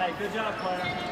Hey, good job, Claire.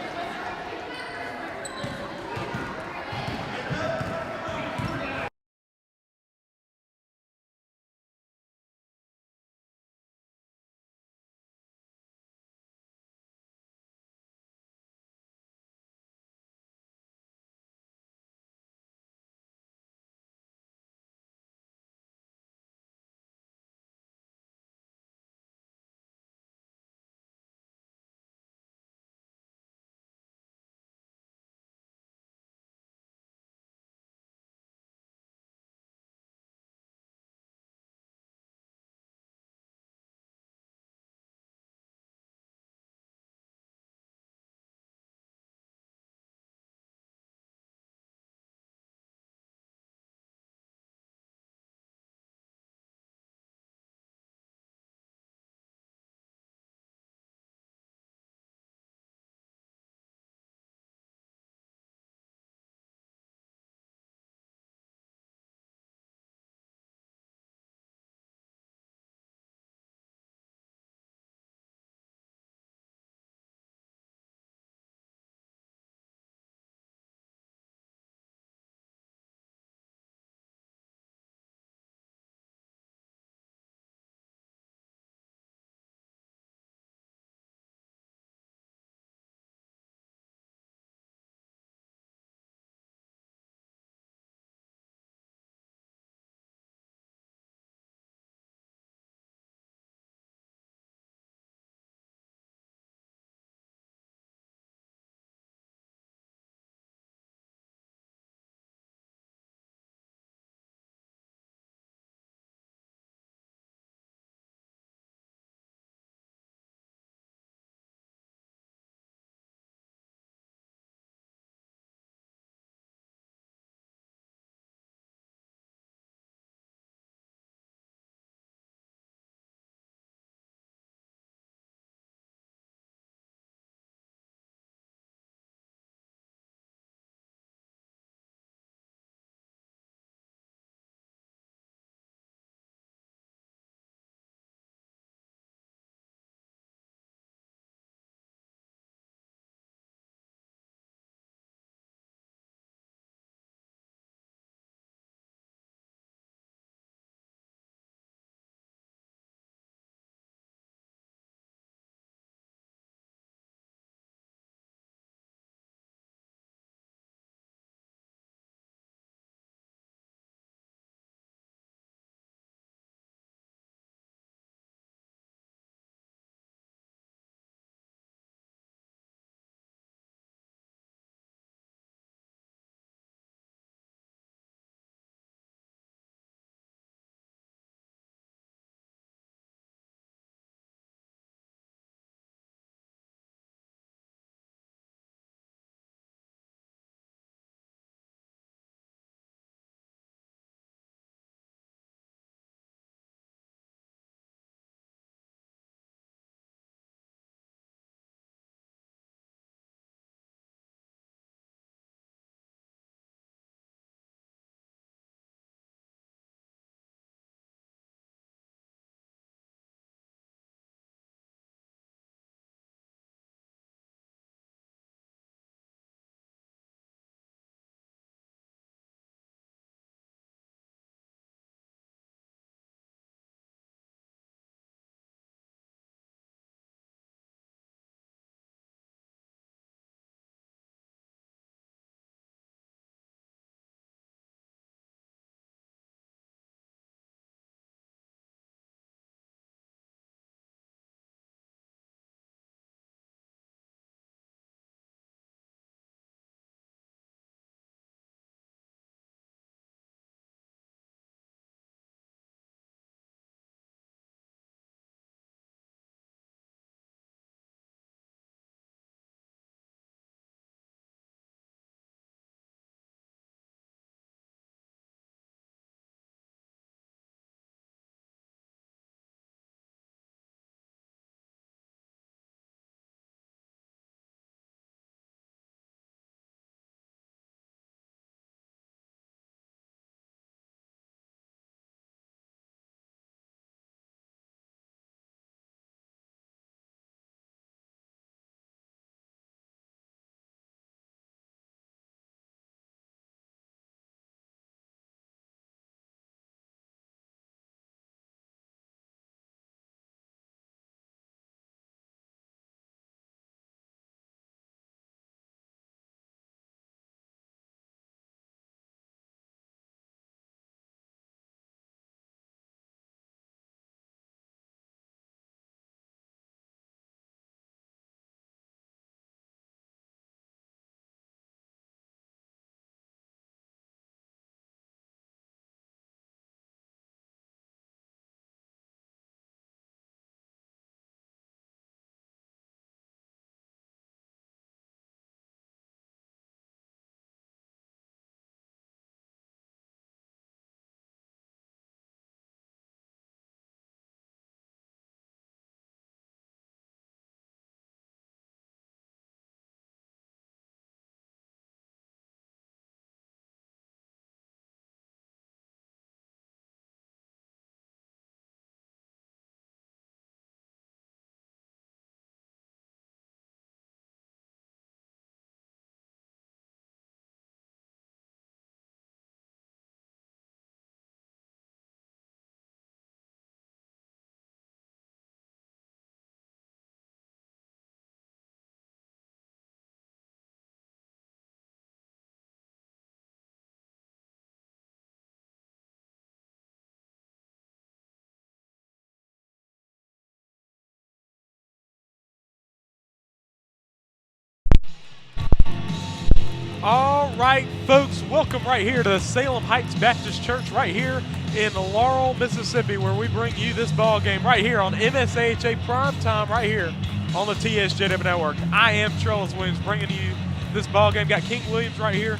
All right, folks, welcome right here to Salem Heights Baptist Church right here in Laurel, Mississippi, where we bring you this ball game right here on MSAHA Primetime right here on the TSJW Network. I am Trellis bringing you this ball game. Got King Williams right here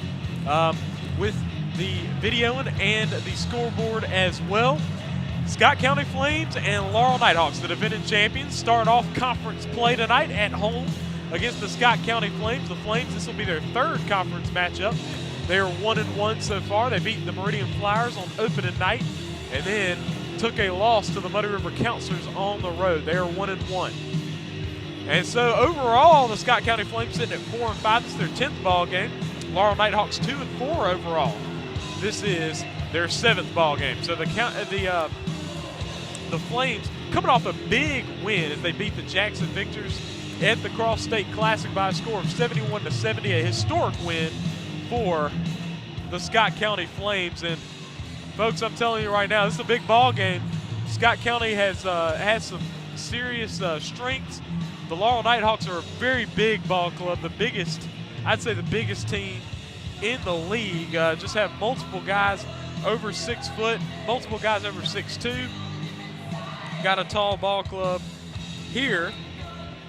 with the videoing and the scoreboard as well. Scott County Flames and Laurel Knighthawks, the defending champions, start off conference play tonight at home against the Scott County Flames. The Flames, this will be their third conference matchup. They are 1-1 so far. They beat the Meridian Flyers on opening night and then took a loss to the Muddy River Counselors on the road. They are 1-1. And so overall, the Scott County Flames sitting at 4-5. This is their 10th ball game. Laurel Knighthawks 2-4 overall. This is their 7th ball game. So the Flames coming off a big win as they beat the Jackson Victors at the Cross State Classic by a score of 71-70, a historic win for the Scott County Flames. And folks, I'm telling you right now, this is a big ball game. Scott County has some serious strengths. The Laurel Knighthawks are a very big ball club, the biggest, I'd say the biggest team in the league. Just have multiple guys over 6 foot, multiple guys over 6'2". Got a tall ball club here.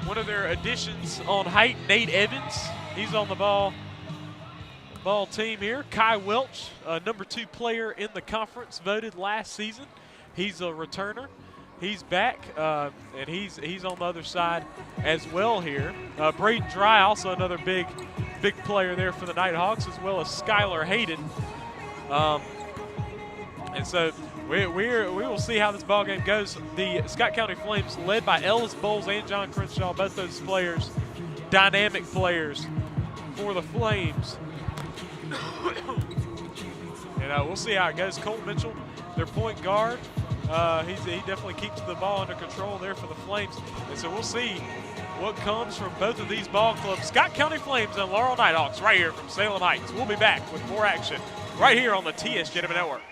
One of their additions on height, Nate Evans. He's on the ball team here. Kai Welch, number 2 player in the conference, voted last season. He's a returner. He's back, and he's on the other side as well here. Braden Dry, also another big player there for the Knighthawks, as well as Skylar Hayden. And so we will see how this ball game goes. The Scott County Flames, led by Ellis Bowles and John Crenshaw, both those players, dynamic players for the Flames. And we'll see how it goes. Cole Mitchell, their point guard, he definitely keeps the ball under control there for the Flames. And so we'll see what comes from both of these ball clubs. Scott County Flames and Laurel Knighthawks right here from Salem Heights. We'll be back with more action right here on the TSJW Network.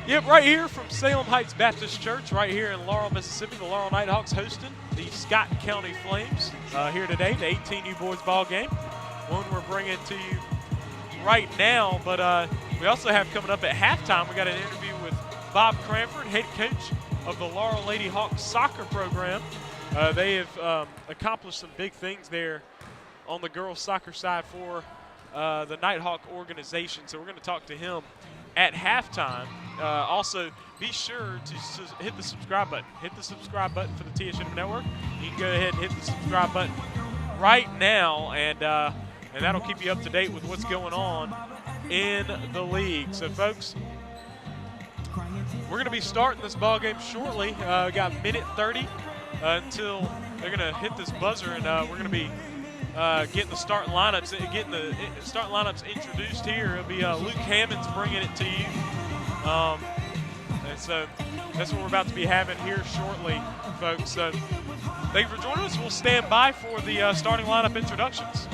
Yep, right here from Salem Heights Baptist Church, right here in Laurel, Mississippi. The Laurel Knighthawks hosting the Scott County Flames here today, the 18U boys ball game. One we're bringing to you right now, but we also have coming up at halftime, we got an interview with Bob Cranford, head coach of the Laurel Lady Hawks soccer program. They have accomplished some big things there on the girls soccer side for the Nighthawk organization, so we're going to talk to him at halftime. Also, be sure to hit the subscribe button. Hit the subscribe button for the TSJW Network. You can go ahead and hit the subscribe button right now, and and that'll keep you up to date with what's going on in the league. So, folks, we're going to be starting this ball game shortly. We got a minute 30 until they're going to hit this buzzer, and we're going to be getting the starting lineups introduced here. It'll be Luke Hammonds bringing it to you, and so that's what we're about to be having here shortly, folks. So thank you for joining us. We'll stand by for the starting lineup introductions.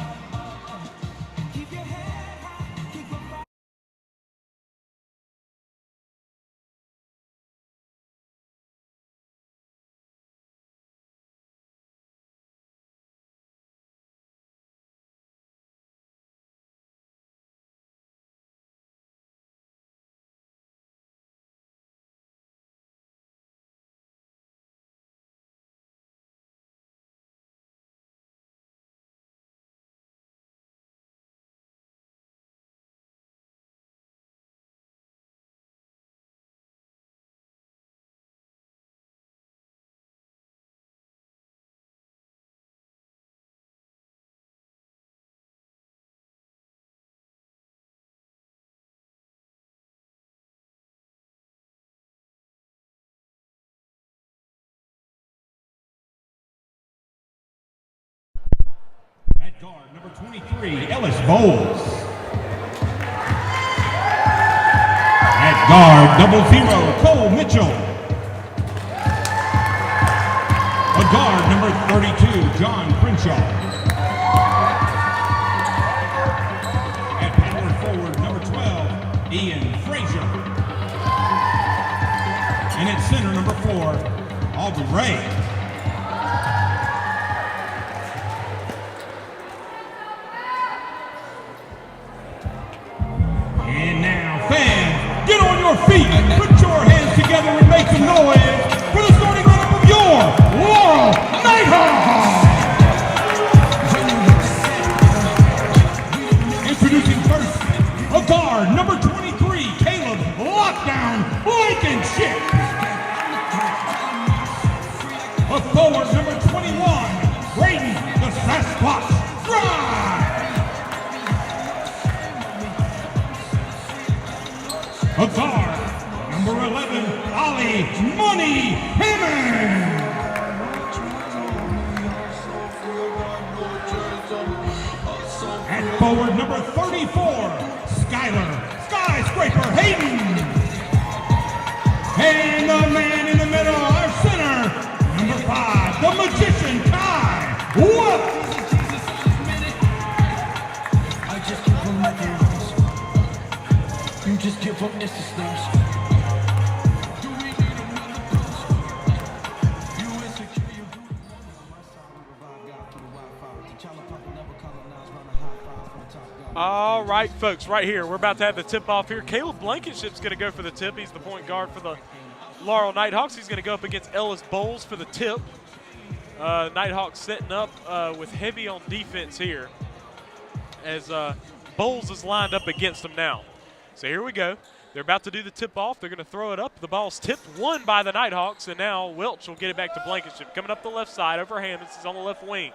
At guard, number 23, Ellis Bowles. At guard, double zero, Cole Mitchell. A guard, number 32, John Crenshaw. At power forward, number 12, Ian Frazier. And at center, number 4, Aubrey Ray. Feet. Put your hands together and make some noise for the starting lineup of your Laurel Knighthawks. Introducing first, a guard, number 23, Caleb Lockdown Blankenship. A forward, number 21, Braden the Sasquatch Fry. A guard, number 11, Ollie Money Hammond. At forward, number 34, Skylar Skyscraper Hayden. And the man in the middle, our center, number 5, the Magician Kai Wolf. Just give up insta-snaps. All right, folks, right here, we're about to have the tip-off here. Caleb Blankenship's going to go for the tip. He's the point guard for the Laurel Knighthawks. He's going to go up against Ellis Bowles for the tip. Knighthawks setting up with heavy on defense here as Bowles is lined up against them now. So here we go. They're about to do the tip-off. They're going to throw it up. The ball's tipped, won by the Knighthawks, and now Welch will get it back to Blankenship. Coming up the left side over Hammonds. He's on the left wing.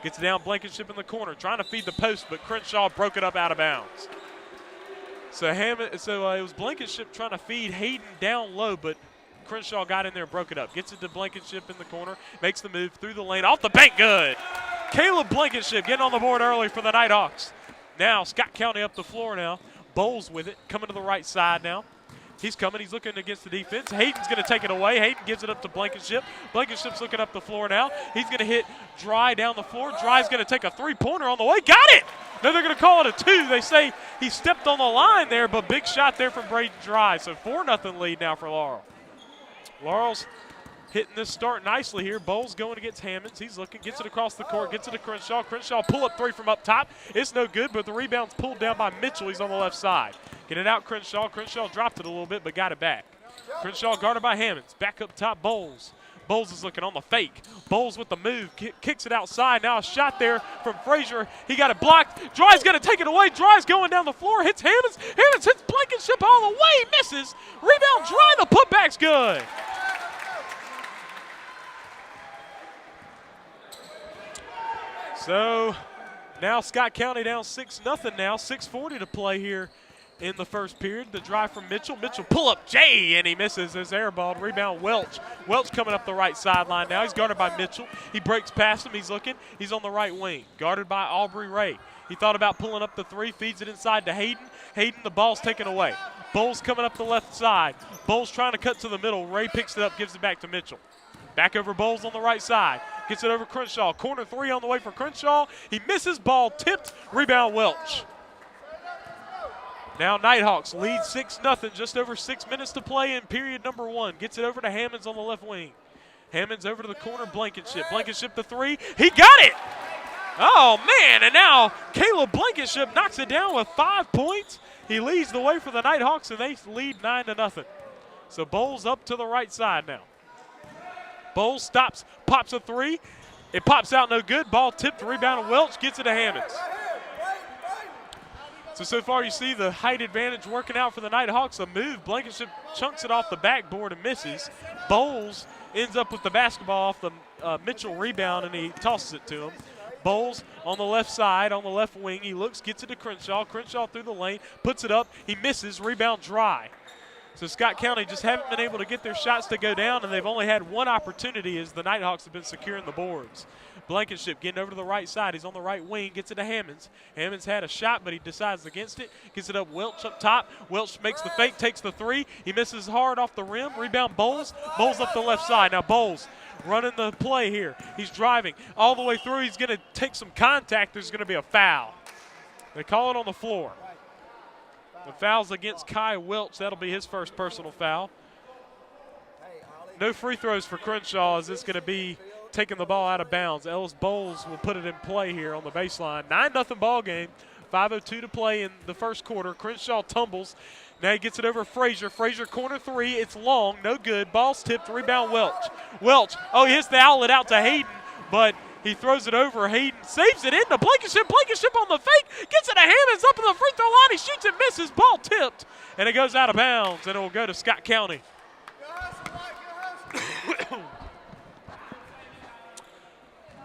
Gets it down, Blankenship in the corner, trying to feed the post, but Crenshaw broke it up out of bounds. So it was Blankenship trying to feed Hayden down low, but Crenshaw got in there and broke it up. Gets it to Blankenship in the corner, makes the move through the lane, off the bank, good. Caleb Blankenship getting on the board early for the Knighthawks. Now Scott County up the floor now. Bowles with it, coming to the right side now. He's coming, he's looking against the defense. Hayden's going to take it away. Hayden gives it up to Blankenship. Blankenship's looking up the floor now. He's going to hit Dry down the floor. Dry's going to take a three-pointer on the way. Got it! Now they're going to call it a 2. They say he stepped on the line there, but big shot there from Braden Dry. So 4-0 lead now for Laurel. Laurel's hitting this start nicely here. Bowles going against Hammonds. He's looking, gets it across the court, gets it to Crenshaw. Crenshaw pull-up 3 from up top. It's no good, but the rebound's pulled down by Mitchell. He's on the left side. Get it out, Crenshaw. Crenshaw dropped it a little bit, but got it back. Crenshaw guarded by Hammonds. Back up top, Bowles. Bowles is looking on the fake. Bowles with the move, kicks it outside. Now a shot there from Frazier. He got it blocked. Dry's going to take it away. Dry's going down the floor, hits Hammonds. Hammonds hits Blankenship all the way, misses. Rebound Dry, the putback's good. So Now Scott County down 6-0 now, 6:40 to play here in the first period. The drive from Mitchell. Mitchell pull up Jay, and he misses his air ball. Rebound Welch. Welch coming up the right sideline now. He's guarded by Mitchell. He breaks past him. He's looking. He's on the right wing. Guarded by Aubrey Ray. He thought about pulling up the three, feeds it inside to Hayden. Hayden, the ball's taken away. Bowles coming up the left side. Bowles trying to cut to the middle. Ray picks it up, gives it back to Mitchell. Back over Bowles on the right side. Gets it over Crenshaw. Corner three on the way for Crenshaw. He misses, ball tipped. Rebound Welch. Now Knighthawks lead 6-0, just over 6 minutes to play in period number 1. Gets it over to Hammonds on the left wing. Hammonds over to the corner, Blankenship. Blankenship the three. He got it! Oh, man, and now Caleb Blankenship knocks it down with 5 points. He leads the way for the Knighthawks, and they lead 9-0. So Bowles up to the right side now. Bowles stops, pops a three. It pops out no good. Ball tipped, rebound, Welch gets it to Hammonds. So far you see the height advantage working out for the Knighthawks. A move, Blankenship chunks it off the backboard and misses. Bowles ends up with the basketball off the Mitchell rebound, and he tosses it to him. Bowles on the left side, on the left wing. He looks, gets it to Crenshaw. Crenshaw through the lane, puts it up. He misses, rebound dry. So Scott County just haven't been able to get their shots to go down, and they've only had one opportunity as the Knighthawks have been securing the boards. Blankenship getting over to the right side. He's on the right wing, gets it to Hammonds. Hammonds had a shot, but he decides against it. Gets it up Welch up top. Welch makes the fake, takes the three. He misses hard off the rim. Rebound Bowles. Bowles up the left side. Now Bowles running the play here. He's driving all the way through. He's going to take some contact. There's going to be a foul. They call it on the floor. The foul's against Kai Welch. That'll be his first personal foul. No free throws for Crenshaw, as it's going to be taking the ball out of bounds. Ellis Bowles will put it in play here on the baseline. 9-0 ball game. 5:02 to play in the first quarter. Crenshaw tumbles. Now he gets it over Frazier. Frazier corner three. It's long. No good. Ball's tipped. Rebound Welch. Welch. Oh, he hits the outlet out to Hayden, but he throws it over. Hayden saves it into Blankenship. Blankenship on the fake. Gets it to Hammonds up in the free throw line. He shoots and misses. Ball tipped, and it goes out of bounds, and it will go to Scott County.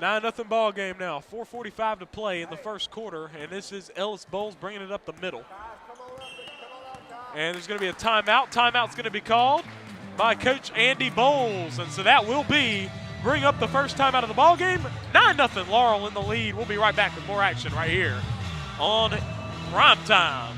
9-0 ball game now. 4:45 to play in the first quarter, and this is Ellis Bowles bringing it up the middle. And there's going to be a timeout. Timeout's going to be called by Coach Andy Bowles, and so that will bring up the first time out of the ball game. 9-0 Laurel in the lead. We'll be right back with more action right here on Primetime.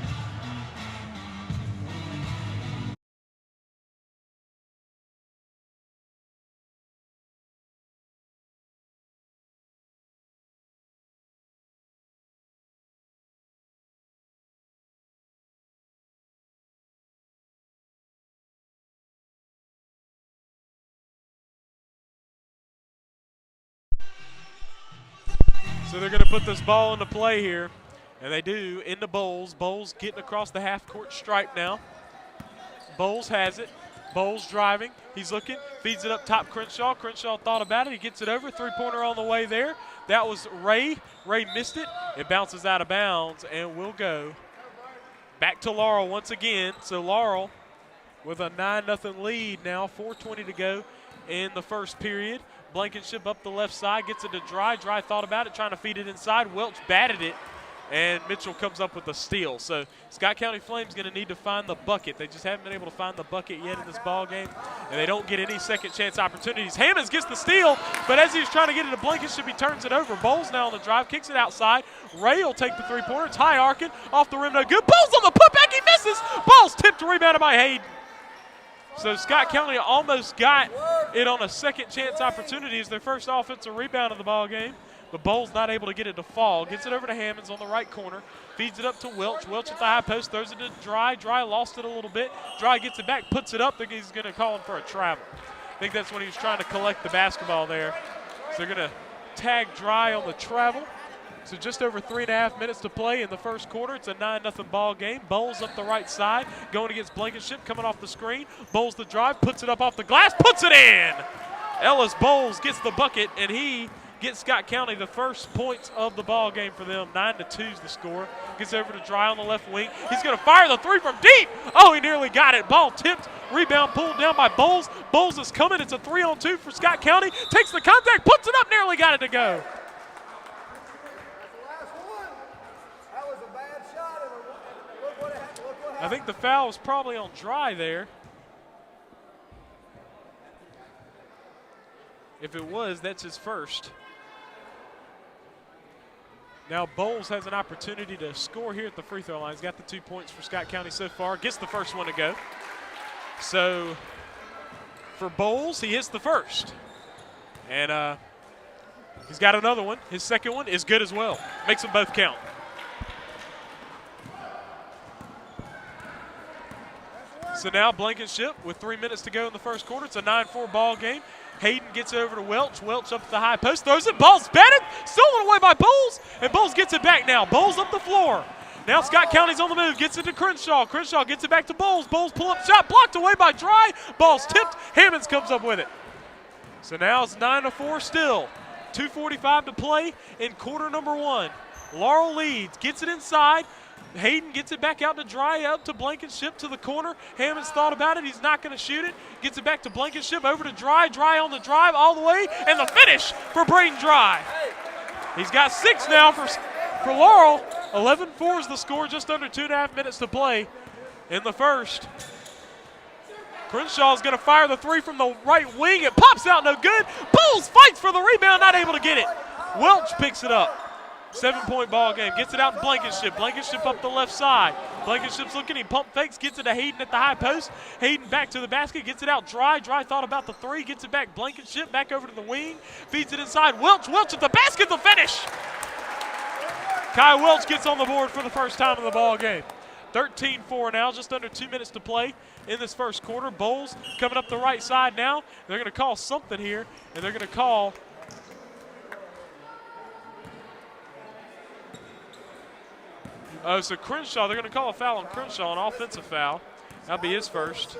So they're going to put this ball into play here, and they do, into Bowles. Bowles getting across the half-court stripe now. Bowles has it. Bowles driving. He's looking. Feeds it up top Crenshaw. Crenshaw thought about it. He gets it over. Three-pointer on the way there. That was Ray. Ray missed it. It bounces out of bounds, and will go back to Laurel once again. So Laurel with a 9-0 lead now. 4:20 to go in the first period. Blankenship up the left side, gets it to Dry. Dry thought about it, trying to feed it inside. Welch batted it, and Mitchell comes up with a steal. So Scott County Flames going to need to find the bucket. They just haven't been able to find the bucket yet in this ball game, and they don't get any second chance opportunities. Hammonds gets the steal, but as he's trying to get it to Blankenship, he turns it over. Bowles now on the drive, kicks it outside. Ray will take the three-pointer. It's high arcing, off the rim, no good. Bowles on the putback, he misses. Ball's tipped, rebounded by Hayden. So Scott County almost got it on a second chance opportunity as their first offensive rebound of the ball game. But Bowles not able to get it to fall. Gets it over to Hammonds on the right corner. Feeds it up to Welch. Welch at the high post, throws it to Dry. Dry lost it a little bit. Dry gets it back, puts it up. Think he's going to call him for a travel. I think that's when he was trying to collect the basketball there. So they're going to tag Dry on the travel. So just over 3.5 minutes to play in the first quarter. It's a 9-0 ball game. Bowles up the right side, going against Blankenship, coming off the screen. Bowles the drive, puts it up off the glass, puts it in! Ellis Bowles gets the bucket, and he gets Scott County the first points of the ball game for them. 9-2 is the score. Gets over to Dry on the left wing. He's going to fire the three from deep. Oh, he nearly got it. Ball tipped. Rebound pulled down by Bowles. Bowles is coming. It's a 3-on-2 for Scott County. Takes the contact, puts it up, nearly got it to go. I think the foul was probably on Dry there. If it was, that's his first. Now Bowles has an opportunity to score here at the free throw line. He's got the 2 points for Scott County so far. Gets the first one to go. So for Bowles, he hits the first. And he's got another one. His second one is good as well. Makes them both count. So now Blankenship with 3 minutes to go in the first quarter. It's a 9-4 ball game. Hayden gets it over to Welch. Welch up at the high post, throws it. Ball's batted, stolen away by Bowles, and Bowles gets it back now. Bowles up the floor. Now Scott County's on the move, gets it to Crenshaw. Crenshaw gets it back to Bowles. Bowles pull up shot, blocked away by Dry. Ball's tipped. Hammonds comes up with it. So now it's 9-4 still. 2:45 to play in quarter number one. Laurel leads, gets it inside. Hayden gets it back out to Dry, out to Blankenship to the corner. Hammonds thought about it. He's not going to shoot it. Gets it back to Blankenship, over to Dry. Dry on the drive all the way, and the finish for Braden Dry. He's got 6 now for Laurel. 11-4 is the score, just under 2.5 minutes to play in the first. Crenshaw's going to fire the three from the right wing. It pops out, no good. Bowles fights for the rebound, not able to get it. Welch picks it up. 7-point ball game. Gets it out to Blankenship. Blankenship up the left side. Blankenship's looking. He pump fakes. Gets it to Hayden at the high post. Hayden back to the basket. Gets it out Dry. Dry thought about the three. Gets it back. Blankenship back over to the wing. Feeds it inside. Welch. Welch at the basket. The finish. Kai Welch gets on the board for the first time in the ball game. 13-4 now. Just under 2 minutes to play in this first quarter. Bowles coming up the right side now. They're going to call something here, and they're going to call so Crenshaw, they're going to call a foul on Crenshaw, an offensive foul. That'll be his first.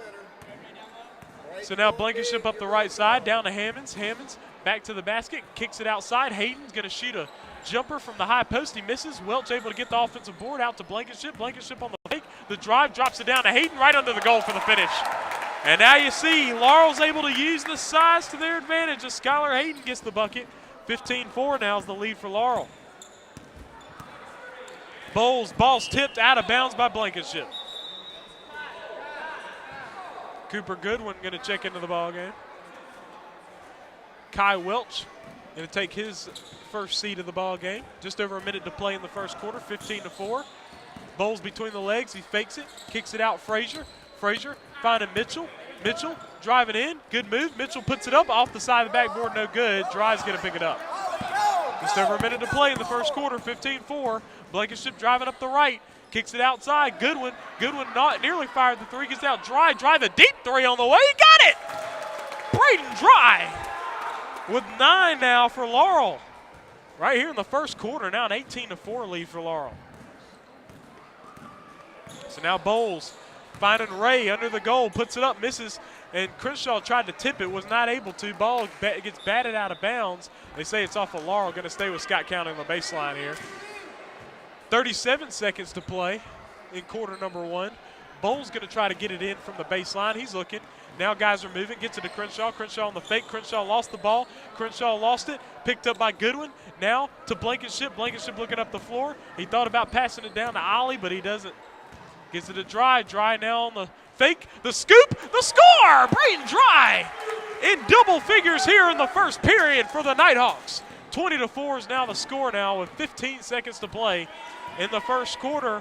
So now Blankenship up the right side, down to Hammonds. Hammonds back to the basket, kicks it outside. Hayden's going to shoot a jumper from the high post. He misses. Welch able to get the offensive board out to Blankenship. Blankenship on the fake. The drive drops it down to Hayden right under the goal for the finish. And now you see Laurel's able to use the size to their advantage as Skylar Hayden gets the bucket. 15-4 now is the lead for Laurel. Bowles, ball's tipped out of bounds by Blankenship. Cooper Goodwin going to check into the ball game. Kai Welch going to take his first seat of the ball game. Just over a minute to play in the first quarter, 15-4. Bowles between the legs, he fakes it, kicks it out Frazier. Frazier finding Mitchell. Mitchell driving in, good move. Mitchell puts it up off the side of the backboard, no good. Dry's going to pick it up. Just over a minute to play in the first quarter, 15-4. Blankenship driving up the right, kicks it outside. Goodwin not nearly fired the three, gets out Dry. Dry the deep three on the way, he got it! Braden Dry with 9 now for Laurel. Right here in the first quarter, now an 18-4 lead for Laurel. So now Bowles finding Ray under the goal, puts it up, misses, and Crenshaw tried to tip it, was not able to. Ball gets batted out of bounds. They say it's off of Laurel, going to stay with Scott County on the baseline here. 37 seconds to play in quarter number one. Bowles going to try to get it in from the baseline. He's looking. Now guys are moving. Gets it to Crenshaw. Crenshaw on the fake. Crenshaw lost the ball. Crenshaw lost it. Picked up by Goodwin. Now to Blankenship. Blankenship looking up the floor. He thought about passing it down to Ollie, but he doesn't. Gets it to Dry. Dry now on the fake. The scoop. The score! Braden Dry in double figures here in the first period for the Knighthawks. 20-4 is now the score now with 15 seconds to play in the first quarter.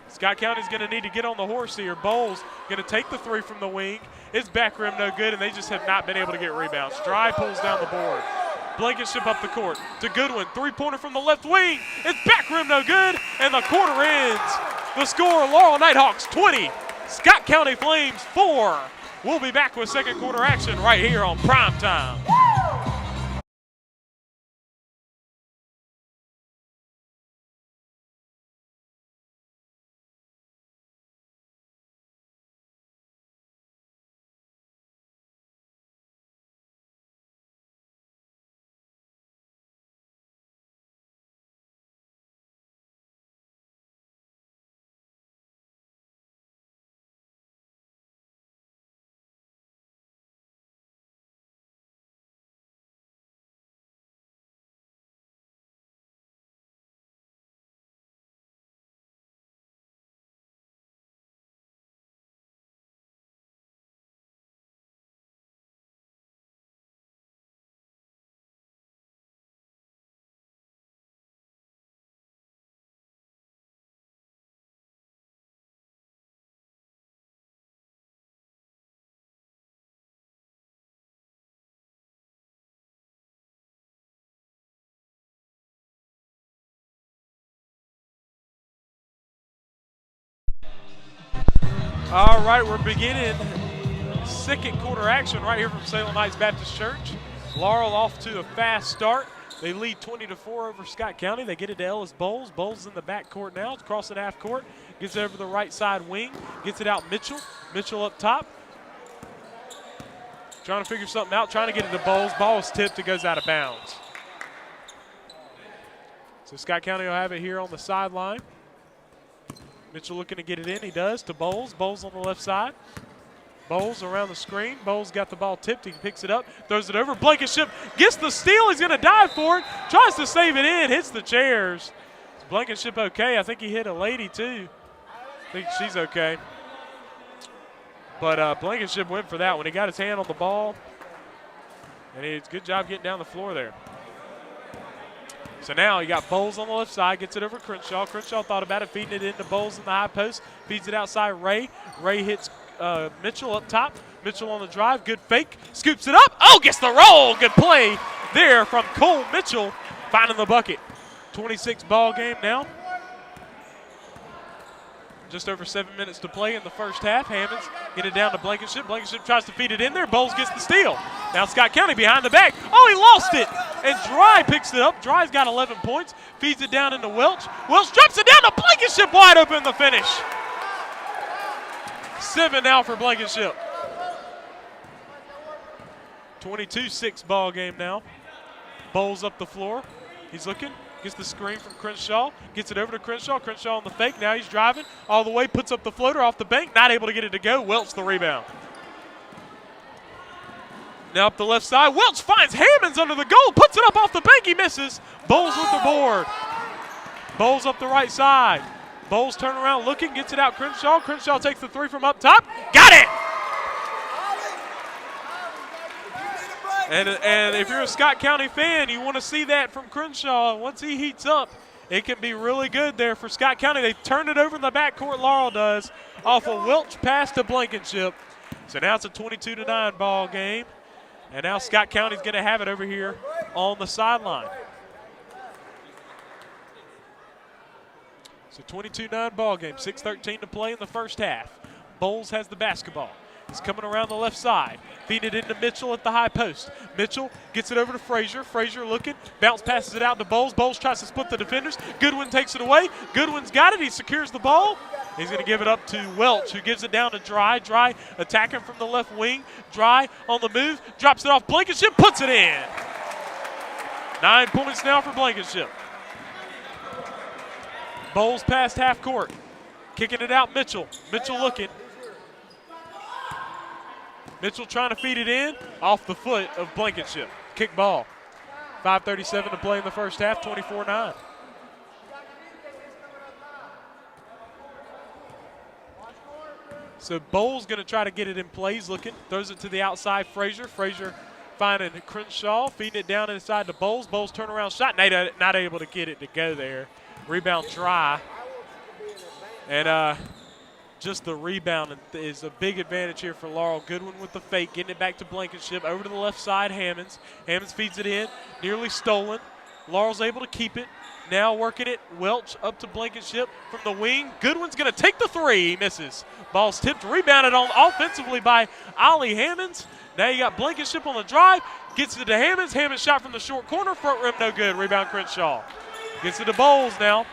Scott County's going to need to get on the horse here. Bowles going to take the three from the wing. His back rim no good, and they just have not been able to get rebounds. Dry pulls down the board. Blankenship up the court to Goodwin. Three-pointer from the left wing. It's back rim no good, and the quarter ends. The score, Laurel Knighthawks 20, Scott County Flames 4. We'll be back with second quarter action right here on Primetime. All right, we're beginning second quarter action right here from Salem Heights Baptist Church. Laurel off to a fast start. They lead 20-4 over Scott County. They get it to Ellis Bowles. Bowles in the back court now. It's crossing half court. Gets it over the right side wing. Gets it out Mitchell. Mitchell up top. Trying to figure something out. Trying to get it to Bowles. Ball is tipped. It goes out of bounds. So Scott County will have it here on the sideline. Mitchell looking to get it in. He does to Bowles. Bowles on the left side. Bowles around the screen. Bowles got the ball tipped. He picks it up, throws it over. Blankenship gets the steal. He's going to dive for it. Tries to save it in. Hits the chairs. Is Blankenship okay? I think he hit a lady too. I think she's okay. But Blankenship went for that one. He got his hand on the ball. And he did a good job getting down the floor there. So now you got Bowles on the left side, gets it over Crenshaw. Crenshaw thought about it, feeding it into Bowles in the high post, feeds it outside Ray. Ray hits Mitchell up top. Mitchell on the drive, good fake, scoops it up. Oh, gets the roll. Good play there from Cole Mitchell, finding the bucket. 26 ball game now. Just over 7 minutes to play in the first half. Hammonds get it down to Blankenship. Blankenship tries to feed it in there. Bowles gets the steal. Now Scott County behind the back. Oh, he lost it. And Dry picks it up. Dry's got 11 points. Feeds it down into Welch. Welch drops it down to Blankenship. Wide open the finish. 7 now for Blankenship. 22-6 ball game now. Bowles up the floor. He's looking. Gets the screen from Crenshaw. Gets it over to Crenshaw. Crenshaw on the fake. Now he's driving all the way. Puts up the floater off the bank. Not able to get it to go. Welch the rebound. Now up the left side. Welch finds Hammonds under the goal. Puts it up off the bank. He misses. Bowles with the board. Bowles up the right side. Bowles turn around looking. Gets it out Crenshaw. Crenshaw takes the three from up top. Got it! And if you're a Scott County fan, you want to see that from Crenshaw. Once he heats up, it can be really good there for Scott County. They turn it over in the backcourt, Laurel does, off a Welch pass to Blankenship. So now it's a 22-9 ball game. And now Scott County's going to have it over here on the sideline. So 22-9 ball game, 6:13 to play in the first half. Bowles has the basketball. He's coming around the left side, feeding it into Mitchell at the high post. Mitchell gets it over to Frazier. Frazier looking, bounce passes it out to Bowles. Bowles tries to split the defenders. Goodwin takes it away. Goodwin's got it. He secures the ball. He's going to give it up to Welch, who gives it down to Dry. Dry attacking from the left wing. Dry on the move, drops it off Blankenship, puts it in. 9 points now for Blankenship. Bowles past half court, kicking it out Mitchell. Mitchell looking. Mitchell trying to feed it in off the foot of Blankenship. Kick ball. 5:37 to play in the first half, 24-9. So Bowles going to try to get it in play. He's looking, throws it to the outside Frazier. Frazier finding Crenshaw, feeding it down inside to Bowles. Bowles turnaround shot, not able to get it to go there. Rebound Dry. And just the rebound is a big advantage here for Laurel. Goodwin with the fake, getting it back to Blankenship. Over to the left side, Hammonds. Hammonds feeds it in, nearly stolen. Laurel's able to keep it. Now working it, Welch up to Blankenship from the wing. Goodwin's going to take the three. He misses. Ball's tipped, rebounded on offensively by Ollie Hammonds. Now you got Blankenship on the drive. Gets it to Hammonds. Hammonds shot from the short corner. Front rim no good. Rebound Crenshaw. Gets it to Bowles now.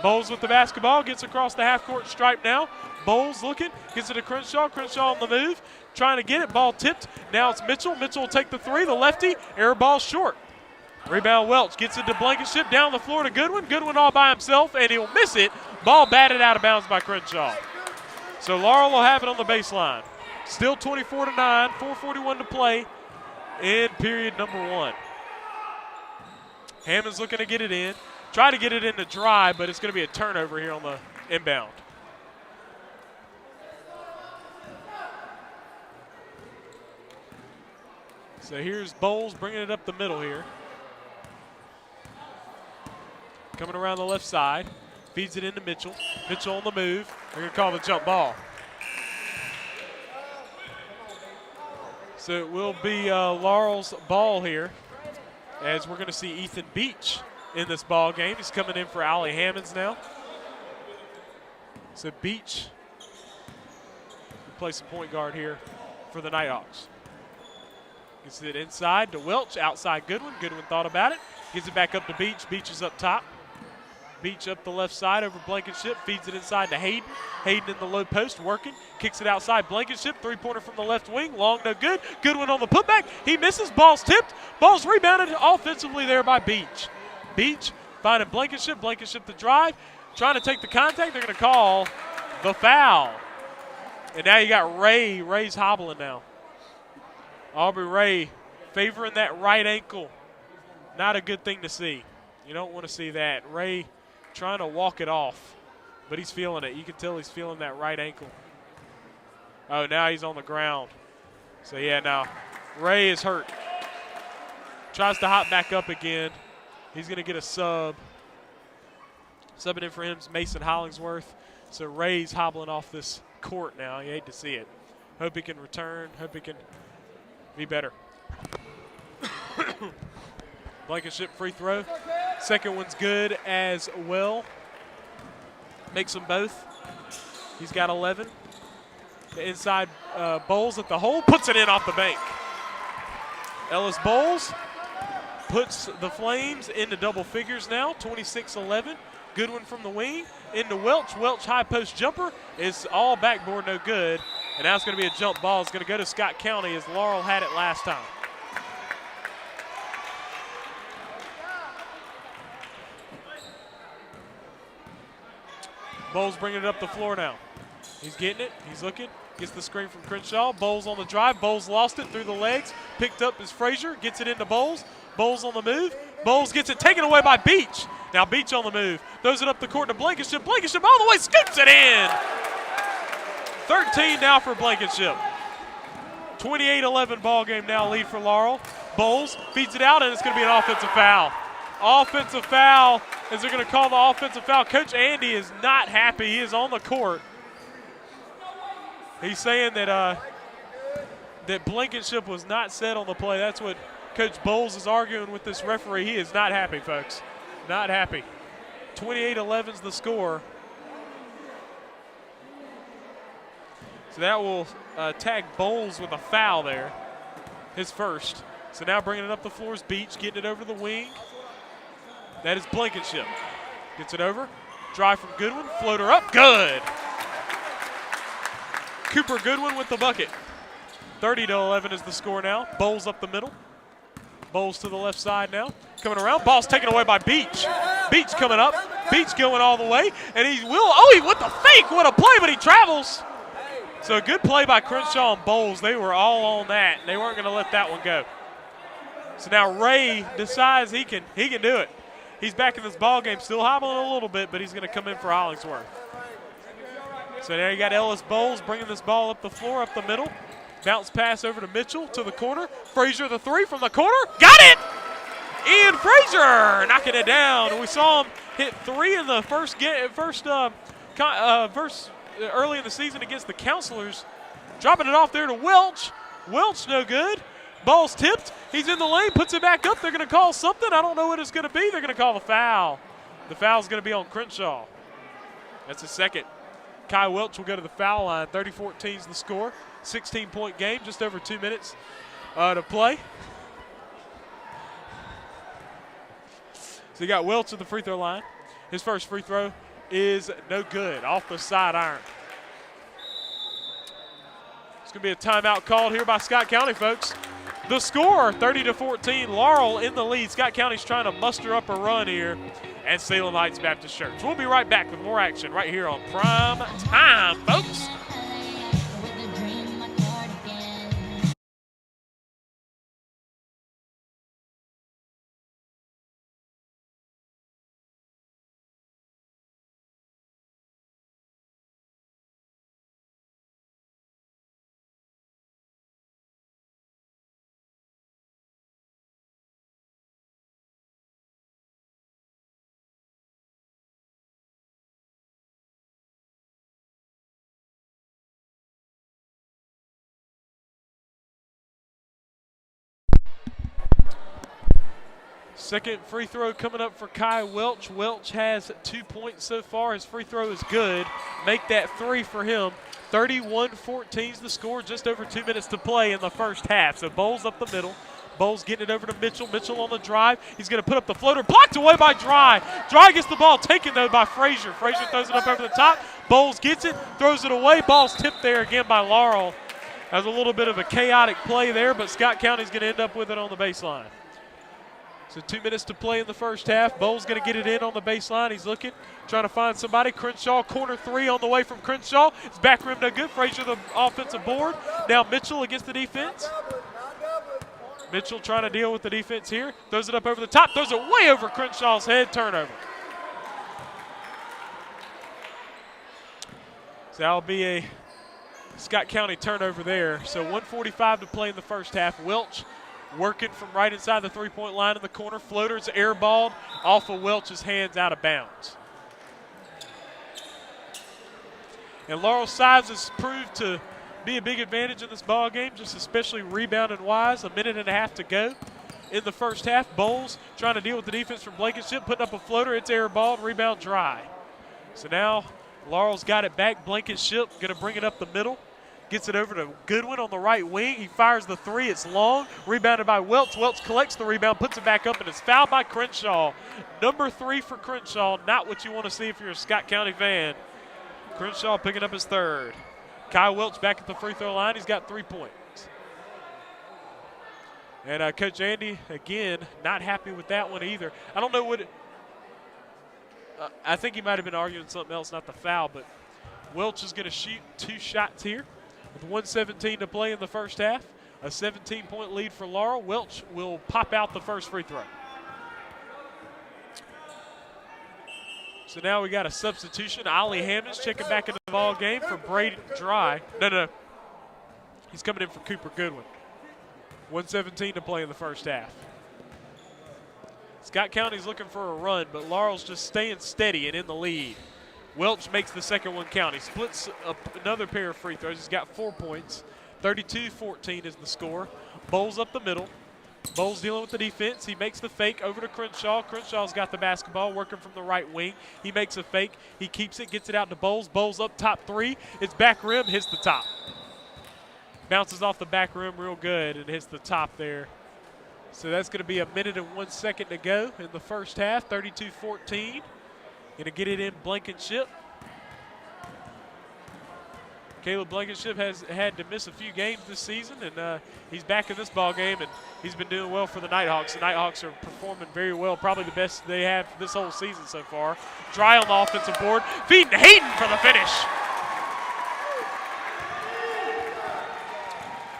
Bowles with the basketball, gets across the half-court stripe now. Bowles looking, gets it to Crenshaw. Crenshaw on the move, trying to get it. Ball tipped. Now it's Mitchell. Mitchell will take the three. The lefty, air ball short. Rebound Welch, gets it to Blankenship. Down the floor to Goodwin. Goodwin all by himself, and he'll miss it. Ball batted out of bounds by Crenshaw. So Laurel will have it on the baseline. Still 24-9, 4:41 to play in period number 1. Hammond's looking to get it in. Try to get it in the Dry, but it's going to be a turnover here on the inbound. So here's Bowles bringing it up the middle here. Coming around the left side. Feeds it into Mitchell. Mitchell on the move. They're going to call the jump ball. So it will be Laurel's ball here, as we're going to see Ethan Beach in this ball game. He's coming in for Ollie Hammonds now. So Beach play some point guard here for the Nighthawks. Gets it inside to Welch, outside Goodwin. Goodwin thought about it. Gives it back up to Beach. Beach is up top. Beach up the left side over Blankenship. Feeds it inside to Hayden. Hayden in the low post working. Kicks it outside Blankenship. Three-pointer from the left wing. Long, no good. Goodwin on the putback. He misses. Ball's tipped. Ball's rebounded offensively there by Beach. Beach finding Blankenship. Blankenship the drive. Trying to take the contact. They're going to call the foul. And now you got Ray. Ray's hobbling now. Aubrey Ray favoring that right ankle. Not a good thing to see. You don't want to see that. Ray trying to walk it off, but he's feeling it. You can tell he's feeling that right ankle. Oh, now he's on the ground. So, yeah, now Ray is hurt. Tries to hop back up again. He's going to get a sub. Subbing in for him is Mason Hollingsworth. So Ray's hobbling off this court now. You hate to see it. Hope he can return. Hope he can be better. Blankenship free throw. Second one's good as well. Makes them both. He's got 11. The inside Bowles at the hole. Puts it in off the bank. Ellis Bowles puts the Flames into double figures now. 26-11. Goodwin from the wing. Into Welch. Welch high post jumper is all backboard, no good. And now it's going to be a jump ball. It's going to go to Scott County as Laurel had it last time. Bowles bringing it up the floor now. He's getting it. He's looking. Gets the screen from Crenshaw. Bowles on the drive. Bowles lost it through the legs. Picked up is Frazier. Gets it into Bowles. Bowles on the move. Bowles gets it taken away by Beach. Now Beach on the move. Throws it up the court to Blankenship. Blankenship all the way. Scoops it in. 13 now for Blankenship. 28-11 ball game now, lead for Laurel. Bowles feeds it out, and it's going to be an offensive foul. Offensive foul, as they're going to call the offensive foul. Coach Andy is not happy. He is on the court. He's saying that that Blankenship was not set on the play. That's what Coach Bowles is arguing with this referee. He is not happy, folks. Not happy. 28-11 is the score. So that will tag Bowles with a foul there, his first. So now bringing it up the floor is Beach, getting it over the wing. That is Blankenship. Gets it over. Drive from Goodwin. Floater up. Good. Cooper Goodwin with the bucket. 30-11 is the score now. Bowles up the middle. Bowles to the left side now. Coming around. Ball's taken away by Beach. Beach coming up. Beach going all the way. And he will. Oh, he with the fake. What a play, but he travels. So a good play by Crenshaw and Bowles. They were all on that. They weren't going to let that one go. So now Ray decides he can do it. He's back in this ball game, still hobbling a little bit, but he's going to come in for Hollingsworth. So there you got Ellis Bowles bringing this ball up the floor, up the middle. Bounce pass over to Mitchell to the corner. Frazier the three from the corner. Got it! Ian Frazier knocking it down. And we saw him hit three in the first early in the season against the Counselors. Dropping it off there to Welch. Welch no good. Ball's tipped. He's in the lane, puts it back up. They're going to call something. I don't know what it's going to be. They're going to call the foul. The foul's going to be on Crenshaw. That's his second. Kai Welch will go to the foul line. 30-14 is the score. 16-point game, just over 2 minutes to play. So you got Welch at the free throw line. His first free throw is no good, off the side iron. It's going to be a timeout called here by Scott County, folks. The score, 30-14, Laurel in the lead. Scott County's trying to muster up a run here at Salem Heights Baptist Church. We'll be right back with more action right here on Prime Time, folks. Second free throw coming up for Kai Welch. Welch has 2 points so far. His free throw is good. Make that three for him. 31-14 is the score, just over 2 minutes to play in the first half. So Bowles up the middle. Bowles getting it over to Mitchell. Mitchell on the drive. He's going to put up the floater. Blocked away by Dry. Dry gets the ball taken, though, by Frazier. Frazier throws it up over the top. Bowles gets it, throws it away. Ball's tipped there again by Laurel. That was a little bit of a chaotic play there, but Scott County's going to end up with it on the baseline. So 2 minutes to play in the first half. Bowles going to get it in on the baseline. He's looking, trying to find somebody. Crenshaw, corner three on the way from Crenshaw. It's back rim, no good. Frazier, the offensive board. Now Mitchell against the defense. Mitchell trying to deal with the defense here. Throws it up over the top. Throws it way over Crenshaw's head. Turnover. So that'll be a Scott County turnover there. So 1:45 to play in the first half. Welch working from right inside the three-point line in the corner. Floater's airballed off of Welch's hands, out of bounds. And Laurel's size has proved to be a big advantage in this ball game, just especially rebounding-wise. 1.5 minutes to go in the first half. Bowles trying to deal with the defense from Blankenship, putting up a floater. It's airballed, rebound Dry. So now Laurel's got it back. Blankenship going to bring it up the middle. Gets it over to Goodwin on the right wing. He fires the three. It's long. Rebounded by Welch. Welch collects the rebound, puts it back up, and it's fouled by Crenshaw. Number 3 for Crenshaw. Not what you want to see if you're a Scott County fan. Crenshaw picking up his third. Kyle Welch back at the free throw line. He's got 3 points. And Coach Andy, again, not happy with that one either. I don't know what I think he might have been arguing something else, not the foul, but Welch is going to shoot 2 shots here. With 1:17 to play in the first half, a 17-point lead for Laurel. Welch will pop out the first free throw. So now we got a substitution. Ollie Hammonds checking back into the ball game for Braden Dry. No. He's coming in for Cooper Goodwin. 1:17 to play in the first half. Scott County's looking for a run, but Laurel's just staying steady and in the lead. Welch makes the second one count. He splits up another pair of free throws. He's got 4 points. 32-14 is the score. Bowles up the middle. Bowles dealing with the defense. He makes the fake over to Crenshaw. Crenshaw's got the basketball, working from the right wing. He makes a fake. He keeps it, gets it out to Bowles. Bowles up top three. It's back rim, hits the top. Bounces off the back rim real good and hits the top there. So that's going to be 1 minute and 1 second to go in the first half. 32-14. Going to get it in Blankenship. Caleb Blankenship has had to miss a few games this season, and he's back in this ball game, and he's been doing well for the Knighthawks. The Knighthawks are performing very well, probably the best they have this whole season so far. Dry on the offensive board, feeding Hayden for the finish.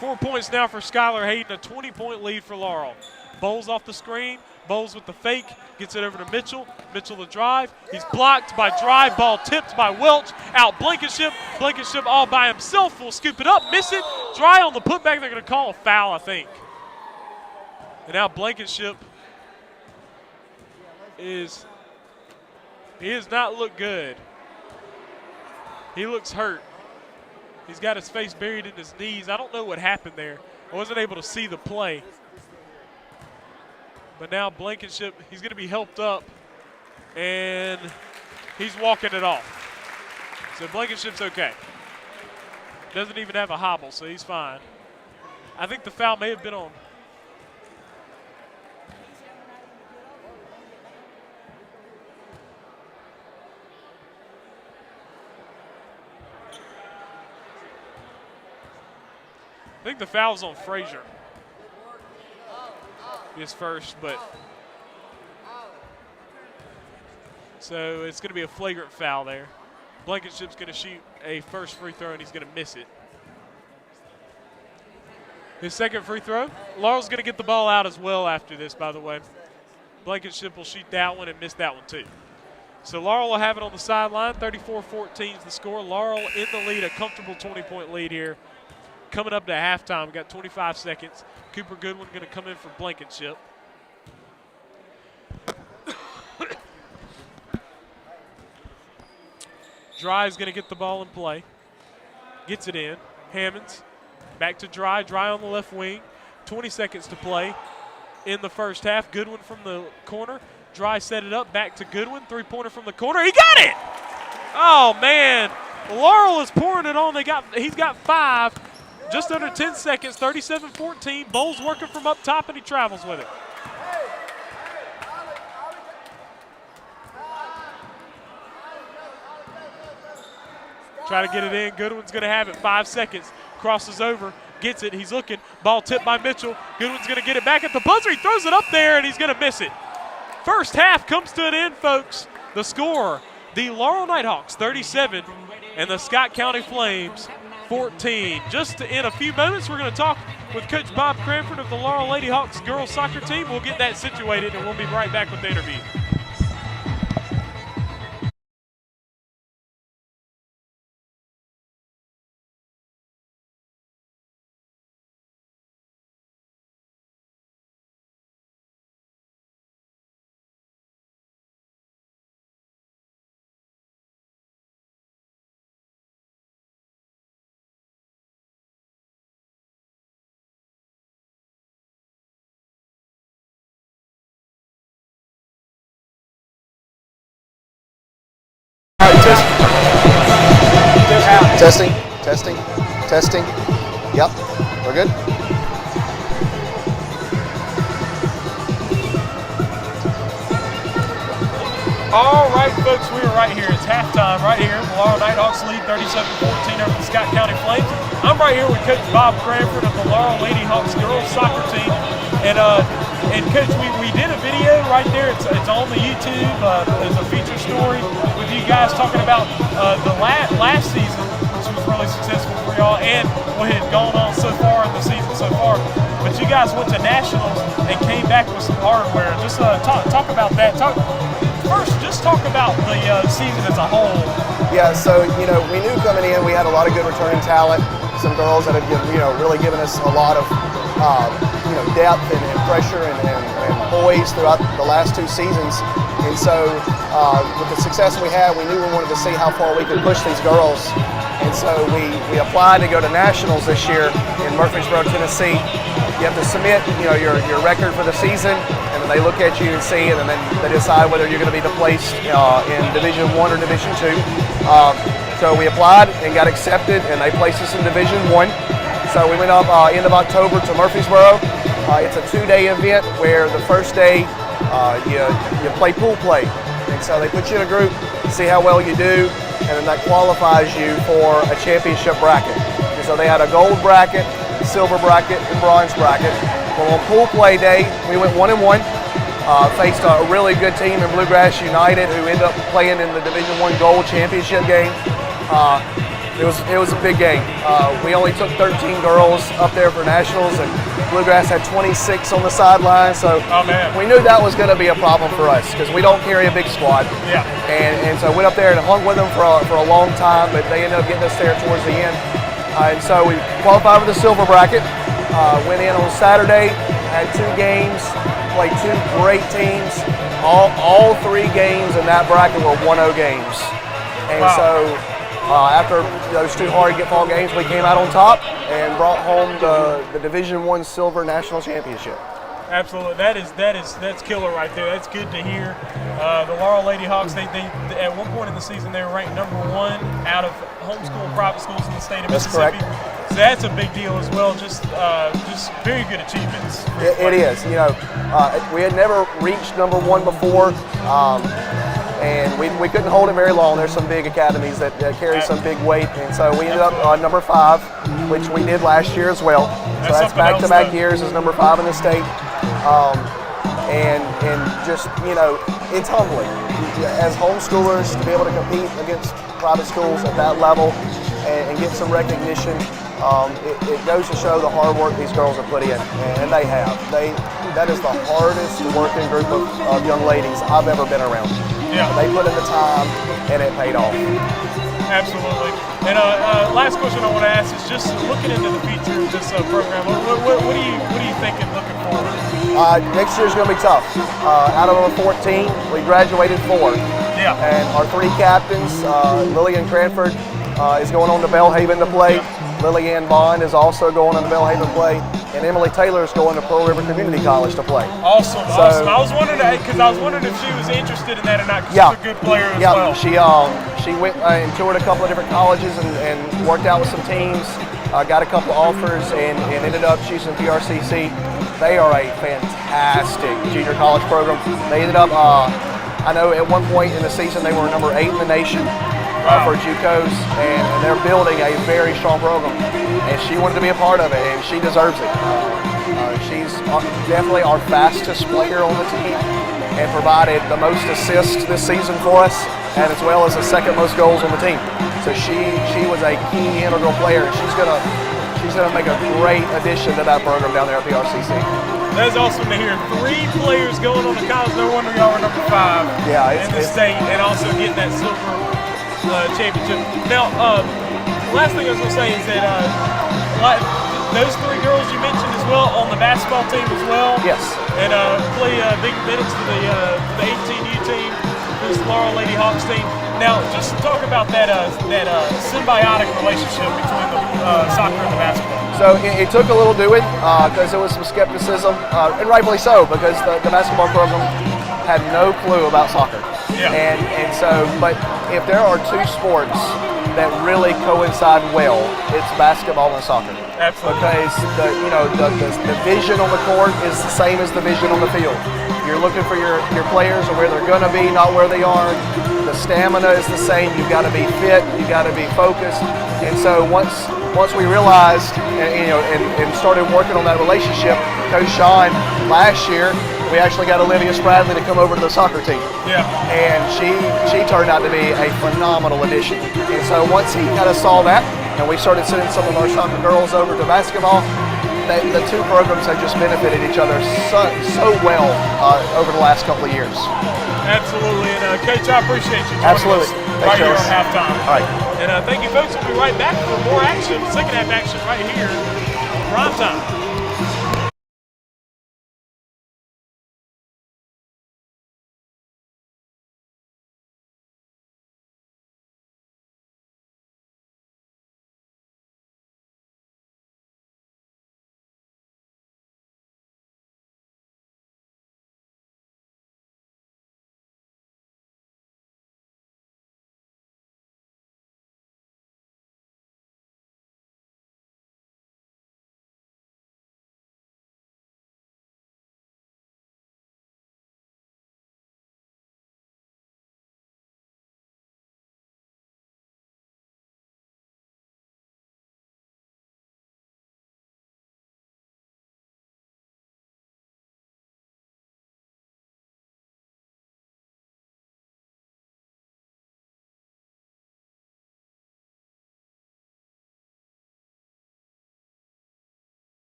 4 points now for Skylar Hayden, a 20-point lead for Laurel. Bowles off the screen. Bowles with the fake, gets it over to Mitchell. Mitchell the drive. He's blocked by Dry. Ball tipped by Welch. Out Blankenship. Blankenship all by himself will scoop it up, miss it. Dry on the putback. They're going to call a foul, I think. And now Blankenship he does not look good. He looks hurt. He's got his face buried in his knees. I don't know what happened there. I wasn't able to see the play. But now Blankenship, he's going to be helped up, and he's walking it off. So Blankenship's okay. Doesn't even have a hobble, so he's fine. I think the foul may have been on. I think the foul's on Frazier. His first, but so it's going to be a flagrant foul there. Blankenship's going to shoot a first free throw, and he's going to miss it. His second free throw. Laurel's going to get the ball out as well after this, by the way. Blankenship will shoot that one and miss that one too. So Laurel will have it on the sideline. 34-14 is the score. Laurel in the lead, a comfortable 20-point lead here. Coming up to halftime, we've got 25 seconds. Cooper Goodwin going to come in for Blankenship. Dry is going to get the ball in play. Gets it in. Hammonds back to Dry. Dry on the left wing. 20 seconds to play in the first half. Goodwin from the corner. Dry set it up. Back to Goodwin. Three-pointer from the corner. He got it! Oh, man. Laurel is pouring it on. He's got 5, just under 10 seconds, 37-14. Bowles working from up top, and he travels with it. Try to get it in. Goodwin's going to have it. 5 seconds. Crosses over. Gets it. He's looking. Ball tipped by Mitchell. Goodwin's going to get it back at the buzzer. He throws it up there, and he's going to miss it. First half comes to an end, folks. The score, the Laurel Knighthawks 37 and the Scott County Flames 14. Just in a few moments, we're going to talk with Coach Bob Cranford of the Laurel Lady Hawks girls soccer team. We'll get that situated, and we'll be right back with the interview. Testing. Yep, we're good. All right, folks, we are right here. It's halftime right here. The Laurel Knighthawks lead 37-14 over the Scott County Flames. I'm right here with Coach Bob Cranford of the Laurel Lady Hawks girls soccer team. And Coach, we did a video right there. It's on the YouTube. There's a feature story with you guys talking about the last season, which was really successful for y'all, and what had gone on so far in the season so far. But you guys went to nationals and came back with some hardware. Just talk about that. First, just talk about the season as a whole. Yeah, so, we knew coming in we had a lot of good returning talent, some girls that have, really given us a lot of, depth and pressure and poise throughout the last 2 seasons. And so, with the success we had, we knew we wanted to see how far we could push these girls. And so we applied to go to nationals this year in Murfreesboro, Tennessee. You have to submit, your record for the season, and then they look at you and see it, and then they decide whether you're going to be placed in Division I or Division II. So we applied and got accepted, and they placed us in Division I. So we went up end of October to Murfreesboro. It's a 2-day event where the first day you play pool play, and so they put you in a group, see how well you do, and then that qualifies you for a championship bracket. And so they had a gold bracket, silver bracket, and bronze bracket. Well, on pool play day, we went 1-1. Faced a really good team in Bluegrass United, who ended up playing in the Division I Gold Championship game. It was a big game. We only took 13 girls up there for nationals, and Bluegrass had 26 on the sideline. So we knew that was going to be a problem for us because we don't carry a big squad. Yeah. And so went up there and hung with them for a long time, but they ended up getting us there towards the end. And so we qualified for the silver bracket. Went in on Saturday, had 2 games, played 2 great teams. All 3 games in that bracket were 1-0 games. And so after those 2 hard-to-get-ball games, we came out on top and brought home the Division I Silver National Championship. Absolutely, that's killer right there. That's good to hear. The Laurel Lady Hawks, they at one point in the season they were ranked #1 out of homeschool private schools in the state of Mississippi. That's correct. So that's a big deal as well. Just very good achievements. It is. We had never reached #1 before. And we couldn't hold it very long. There's some big academies that carry some big weight, and so we ended up number 5, which we did last year as well. So that's back-to-back years as number 5 in the state. And just, it's humbling. As homeschoolers, to be able to compete against private schools at that level and get some recognition, it goes to show the hard work these girls have put in, and they have. That is the hardest working group of young ladies I've ever been around. Yeah. They put in the time, and it paid off. Absolutely. And last question I want to ask is just looking into the future of this program. What are you thinking, looking forward? Next year's going to be tough. Out of our 14, we graduated 4. Yeah. And our 3 captains, Lillian Cranford is going on to Belhaven to play. Yeah. Lillian Bond is also going on to Belhaven to play. and Emily Taylor's going to Pearl River Community College to play. Awesome, awesome. I was wondering if she was interested in that or not, because Yeah. she's a good player as Yeah, well. she went and toured a couple of different colleges and worked out with some teams, got a couple of offers, and ended up choosing PRCC. They are a fantastic junior college program. They ended up, I know at one point in the season they were number 8 in the nation for JUCOs, and they're building a very strong program. And she wanted to be a part of it, and she deserves it. She's definitely our fastest player on the team, and provided the most assists this season for us, and as well as the second most goals on the team. So she was a key integral player. She's gonna make a great addition to that program down there at PRCC. That's awesome to hear. 3 players going on to college. No wonder y'all were number 5 in the state, and also getting that silver championship. Now, last thing I was gonna say is that those 3 girls you mentioned as well on the basketball team as well. Yes. And play big minutes for the 18U team, this Laurel Knighthawks team. Now, just talk about that symbiotic relationship between the soccer and the basketball. So it took a little doing because there was some skepticism, and rightfully so, because the basketball program had no clue about soccer. Yeah. And so, but if there are 2 sports that really coincide well, it's basketball and soccer. Absolutely. Because the vision on the court is the same as the vision on the field. You're looking for your players and where they're going to be, not where they are. The stamina is the same. You've got to be fit. You've got to be focused. And so once we realized and started working on that relationship, Coach Sean last year, we actually got Olivia Spradley to come over to the soccer team. Yeah. And she turned out to be a phenomenal addition. And so once he kind of saw that, and we started sending some of our soccer girls over to basketball, the 2 programs have just benefited each other so well over the last couple of years. Absolutely, and Coach, I appreciate you joining Absolutely. us right here on halftime. All right. And thank you, folks. We'll be right back for more action, second half action right here on Primetime.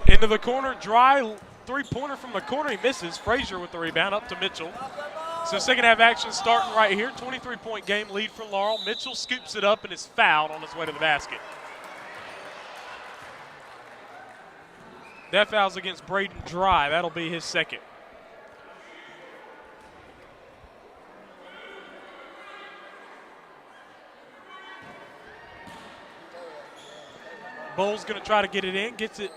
Into the corner, dry 3-pointer from the corner. He misses. Frazier with the rebound up to Mitchell. So second half action starting right here. 23-point game lead for Laurel. Mitchell scoops it up and is fouled on his way to the basket. That foul's against Braden Dry. That'll be his second. Bowles going to try to get it in. Gets it.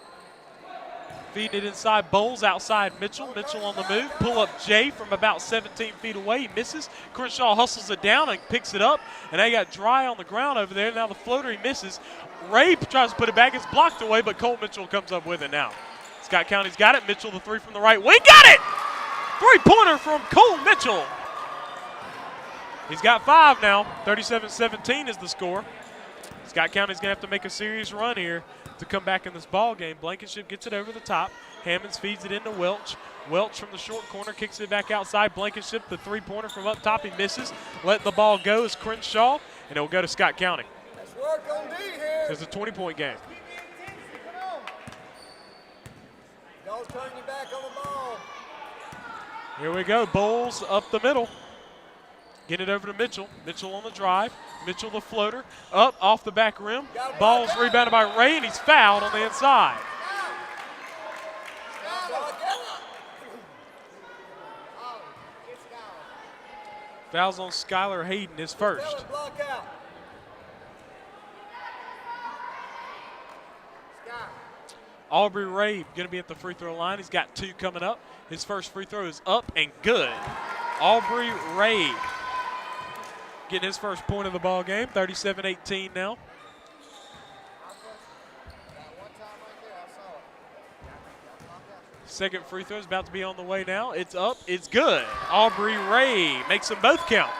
Feeding it inside. Bowles outside Mitchell. Mitchell on the move. Pull up Jay from about 17 feet away. He misses. Crenshaw hustles it down and picks it up. And they got Dry on the ground over there. Now the floater, he misses. Ray tries to put it back. It's blocked away, but Cole Mitchell comes up with it now. Scott County's got it. Mitchell, the 3 from the right wing. Got it! 3-pointer from Cole Mitchell. He's got 5 now. 37-17 is the score. Scott County's going to have to make a serious run here to come back in this ball game. Blankenship gets it over the top. Hammonds feeds it into Welch. Welch from the short corner kicks it back outside. Blankenship, the 3-pointer from up top, he misses. Letting the ball go is Crenshaw, and it will go to Scott County. Let's work on D here. So it's a 20-point game. Y'all turn your back on the ball. Here we go. Bowles up the middle. Get it over to Mitchell. Mitchell on the drive. Mitchell the floater. Up off the back rim. Ball's rebounded by Ray, and he's fouled on the inside. Fouls on Skylar Hayden, his first. Aubrey Ray going to be at the free throw line. He's got 2 coming up. His first free throw is up and good. Aubrey Ray getting his first point of the ball game. 37-18 now. Second free throw is about to be on the way now. It's up. It's good. Aubrey Ray makes them both count.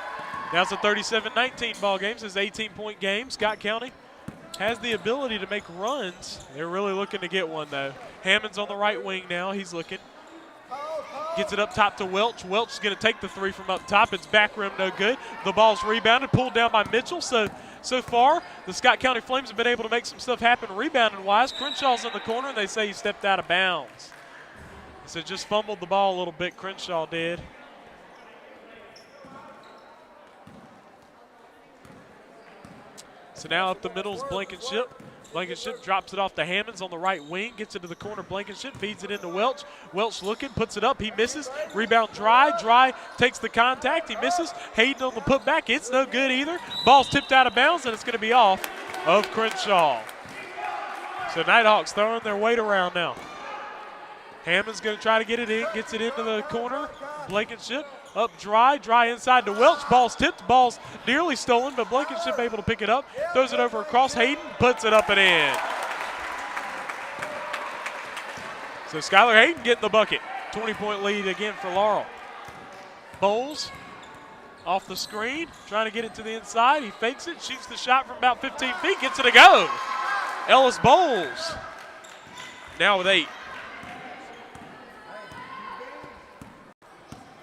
Now it's a 37-19 ball game. It's an 18-point game. Scott County has the ability to make runs. They're really looking to get one, though. Hammond's on the right wing now. He's looking. Gets it up top to Welch. Welch is going to take the 3 from up top. It's back rim, no good. The ball's rebounded, pulled down by Mitchell. So far, the Scott County Flames have been able to make some stuff happen rebounding-wise. Crenshaw's in the corner, and they say he stepped out of bounds. So just fumbled the ball a little bit, Crenshaw did. So now up the middle is Blankenship. Blankenship drops it off to Hammonds on the right wing, gets it to the corner. Blankenship feeds it into Welch. Welch looking, puts it up, he misses. Rebound Dry. Dry takes the contact, he misses. Hayden on the putback, it's no good either. Ball's tipped out of bounds, and it's going to be off of Crenshaw. So Knighthawks throwing their weight around now. Hammond's going to try to get it in, gets it into the corner. Blankenship up Dry. Dry inside to Welch. Ball's tipped. Ball's nearly stolen, but Blankenship able to pick it up. Throws it over across. Hayden puts it up and in. So Skylar Hayden getting the bucket. 20-point lead again for Laurel. Bowles off the screen, trying to get it to the inside. He fakes it, shoots the shot from about 15 feet, gets it to go. Ellis Bowles now with 8.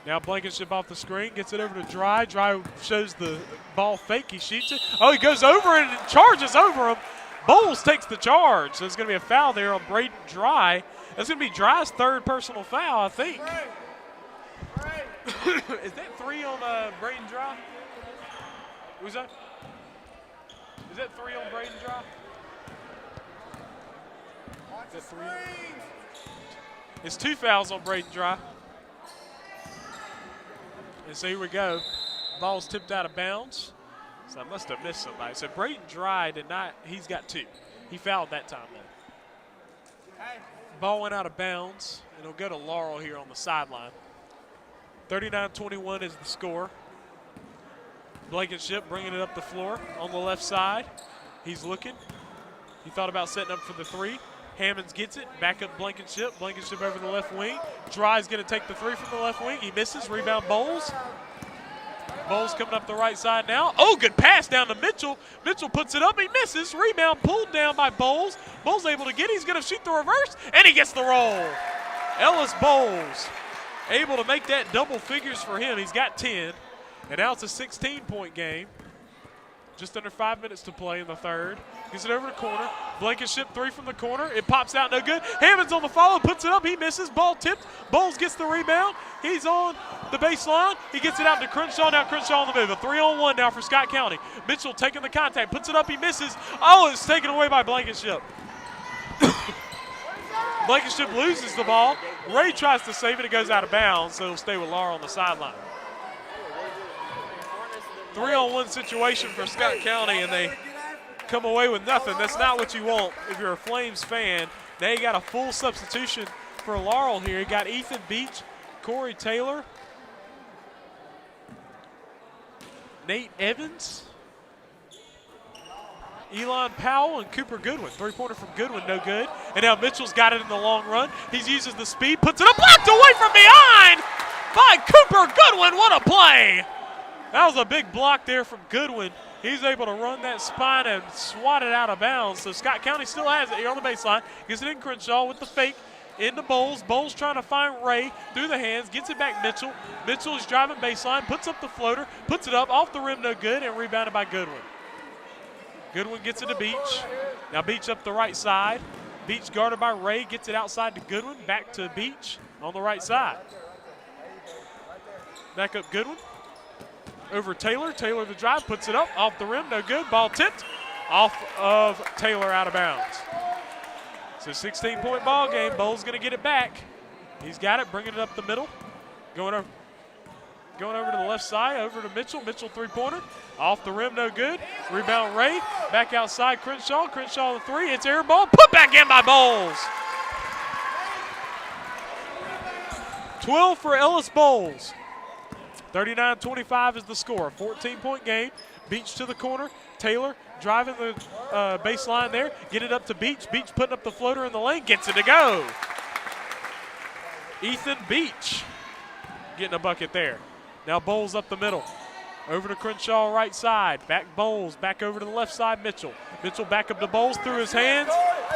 Now Blankenship off the screen, gets it over to Dry. Dry shows the ball fake, he shoots it. Oh, he goes over it and charges over him. Bowles takes the charge. So there's going to be a foul there on Braden Dry. That's going to be Dry's 3rd personal foul, I think. Is that 3 on Braden Dry? Who's that? Is that 3 on Braden Dry? Is that 3? It's 2 fouls on Braden Dry. And so here we go. Ball's tipped out of bounds. So I must have missed somebody. So Braden Dry did not, he's got 2. He fouled that time though. Ball went out of bounds, and it'll go to Laurel here on the sideline. 39-21 is the score. Blankenship bringing it up the floor on the left side. He's looking. He thought about setting up for the 3. Hammonds gets it, back up Blankenship. Blankenship over the left wing. Dry's going to take the 3 from the left wing. He misses. Rebound Bowles. Bowles coming up the right side now. Oh, good pass down to Mitchell. Mitchell puts it up. He misses. Rebound pulled down by Bowles. Bowles able to get it. He's going to shoot the reverse, and he gets the roll. Ellis Bowles able to make that double figures for him. He's got 10, and now it's a 16-point game. Just under 5 minutes to play in the 3rd. Gets it over the corner. Blankenship 3 from the corner. It pops out, no good. Hammond's on the follow, puts it up. He misses. Ball tipped. Bowles gets the rebound. He's on the baseline. He gets it out to Crenshaw. Now Crenshaw on the move. A 3-on-1 now for Scott County. Mitchell taking the contact. Puts it up. He misses. Oh, it's taken away by Blankenship. Blankenship loses the ball. Ray tries to save it. It goes out of bounds, so it'll stay with Laurel on the sideline. 3-on-1 situation for Scott County, and they come away with nothing. That's not what you want if you're a Flames fan. Now you got a full substitution for Laurel here. You got Ethan Beach, Corey Taylor, Nate Evans, Elon Powell, and Cooper Goodwin. 3-pointer from Goodwin, no good. And now Mitchell's got it in the long run. He uses the speed, puts it up, blocked away from behind by Cooper Goodwin. What a play! That was a big block there from Goodwin. He's able to run that spine and swat it out of bounds. So Scott County still has it here on the baseline. Gets it in Crenshaw with the fake into Bowles. Bowles trying to find Ray through the hands. Gets it back Mitchell. Mitchell is driving baseline. Puts up the floater. Puts it up off the rim, no good, and rebounded by Goodwin. Goodwin gets it to Beach. Now Beach up the right side. Beach guarded by Ray. Gets it outside to Goodwin. Back to Beach on the right side. Back up Goodwin. over Taylor. Taylor the drive, puts it up, off the rim, no good. Ball tipped, off of Taylor, out of bounds. It's a 16-point ball game. Bowles going to get it back. He's got it, bringing it up the middle. Going over to the left side, over to Mitchell. Mitchell three-pointer, off the rim, no good. Rebound Ray, back outside Crenshaw. Crenshaw the three, it's air ball, put back in by Bowles. 12 for Ellis Bowles. 39-25 is the score. 14-point game. Beach to the corner. Taylor driving the baseline there. Get it up to Beach. Beach putting up the floater in the lane. Gets it to go. Ethan Beach getting a bucket there. Now Bowles up the middle. Over to Crenshaw right side. Back Bowles. Back over to the left side Mitchell. Mitchell back up to Bowles through his hands.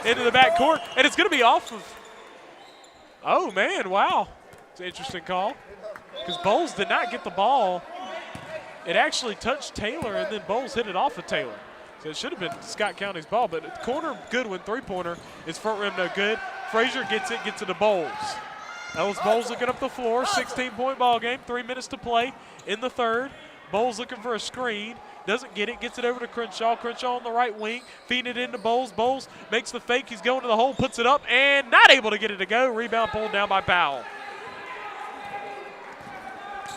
Into the back court. And it's going to be off of. Oh, man. Wow. It's an interesting call. Because Bowles did not get the ball. It actually touched Taylor, and then Bowles hit it off of Taylor. So it should have been Scott County's ball, but corner Goodwin three-pointer is front rim no good. Frazier gets it to Bowles. Ellis Bowles looking up the floor, 16-point ball game, 3 minutes to play in the third. Bowles looking for a screen, doesn't get it, gets it over to Crenshaw. Crenshaw on the right wing, feeding it into Bowles. Bowles makes the fake, he's going to the hole, puts it up, and not able to get it to go. Rebound pulled down by Powell.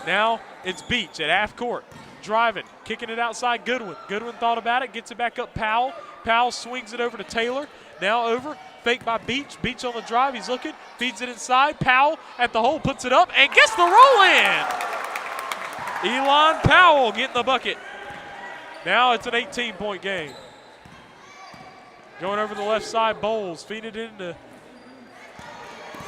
Now it's Beach at half court, driving, kicking it outside Goodwin. Goodwin thought about it, gets it back up Powell. Powell swings it over to Taylor. Now over, fake by Beach. Beach on the drive, he's looking, feeds it inside. Powell at the hole, puts it up, and gets the roll in. Elon Powell getting the bucket. Now it's an 18-point game. Going over the left side, Bowles feeding it into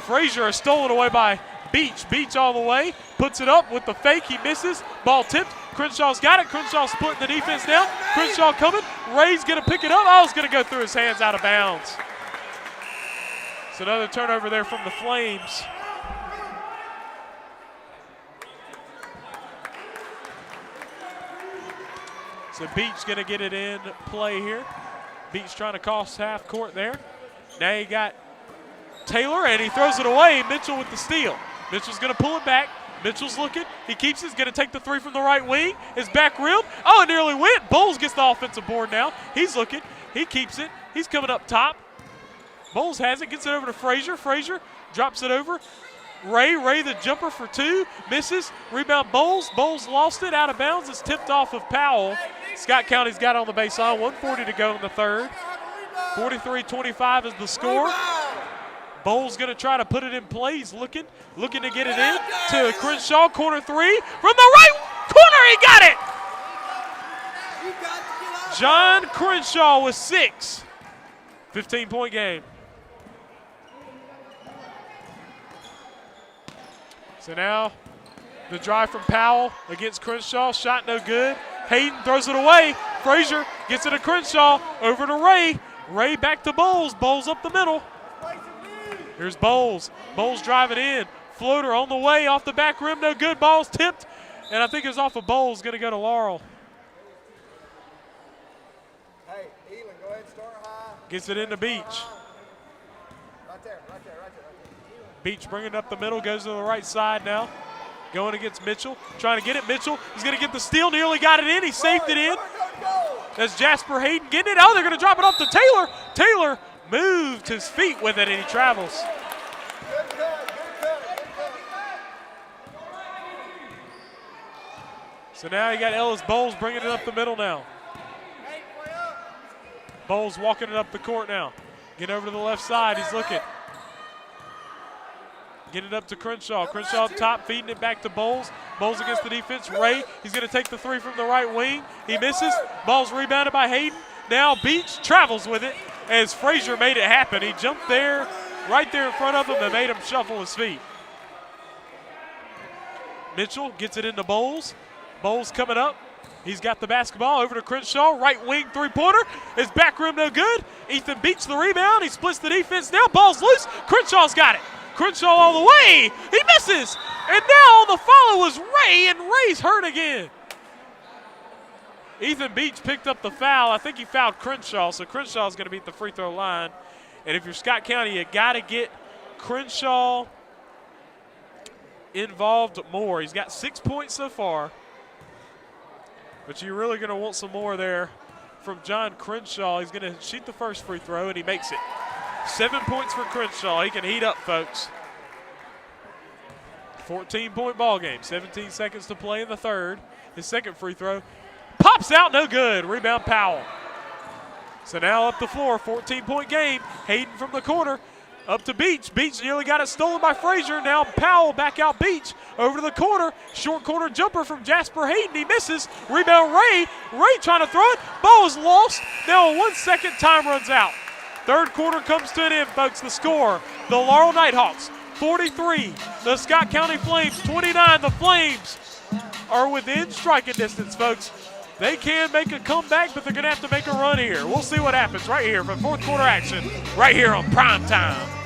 Frazier, is stolen away by Beach. Beach all the way, puts it up with the fake, he misses. Ball tipped, Crenshaw's got it. Crenshaw splitting the defense down. Crenshaw coming, Ray's gonna pick it up. Oh, it's gonna go through his hands, out of bounds. It's another turnover there from the Flames. So Beach gonna get it in play here. Beach trying to cross half court there. Now you got Taylor, and he throws it away. Mitchell with the steal. Mitchell's going to pull it back. Mitchell's looking. He keeps it. He's going to take the three from the right wing. His back rim. Oh, it nearly went. Bowles gets the offensive board now. He's looking. He keeps it. He's coming up top. Bowles has it. Gets it over to Frazier. Frazier drops it over. Ray the jumper for two. Misses. Rebound Bowles. Bowles lost it. Out of bounds. It's tipped off of Powell. Scott County's got it on the baseline. 1:40 to go in the third. 43-25 is the score. Bowles going to try to put it in play. He's looking to get it in to Crenshaw. Corner three from the right corner. He got it. John Crenshaw with 6. 15-point game. So now the drive from Powell against Crenshaw. Shot no good. Hayden throws it away. Frazier gets it to Crenshaw. Over to Ray. Ray back to Bowles. Bowles up the middle. Here's Bowles. Bowles driving in. Floater on the way, off the back rim, no good. Ball's tipped, and I think it was off of Bowles. Going to go to Laurel. Hey, Elon, go ahead and start high. Gets it into Beach. Right there. Beach bringing it up the middle, goes to the right side now. Going against Mitchell, trying to get it. Mitchell, he's going to get the steal, nearly got it in. He saved it in. That's Jasper Hayden getting it. Oh, they're going to drop it off to Taylor. Taylor moved his feet with it, and he travels. Good cut. So now you got Ellis Bowles bringing it up the middle now. Bowles walking it up the court now. Get over to the left side. He's looking. Get it up to Crenshaw. Crenshaw up top, feeding it back to Bowles. Bowles against the defense. Ray, he's going to take the three from the right wing. He misses. Ball's rebounded by Hayden. Now Beach travels with it as Frazier made it happen. He jumped there, right there in front of him, and made him shuffle his feet. Mitchell gets it into Bowles. Bowles coming up. He's got the basketball over to Crenshaw. Right wing three-pointer. His back rim no good. Ethan Beach the rebound. He splits the defense. Now ball's loose. Crenshaw's got it. Crenshaw all the way. He misses. And now the follow was Ray, and Ray's hurt again. Ethan Beach picked up the foul. I think he fouled Crenshaw, so Crenshaw's going to be at the free throw line. And if you're Scott County, you got to get Crenshaw involved more. He's got 6 points so far. But you're really going to want some more there from John Crenshaw. He's going to shoot the first free throw, and he makes it. 7 points for Crenshaw. He can heat up, folks. 14-point ball game. 17 seconds to play in the third. His second free throw pops out, no good. Rebound Powell. So now up the floor, 14-point game. Hayden from the corner. Up to Beach. Beach nearly got it stolen by Frazier. Now Powell back out Beach. Over to the corner. Short corner jumper from Jasper Hayden. He misses. Rebound Ray. Ray trying to throw it. Ball is lost. Now 1 second, time runs out. Third quarter comes to an end, folks. The score, the Laurel Knighthawks 43. The Scott County Flames 29. The Flames are within striking distance, folks. They can make a comeback, but they're going to have to make a run here. We'll see what happens right here from fourth quarter action, right here on Primetime.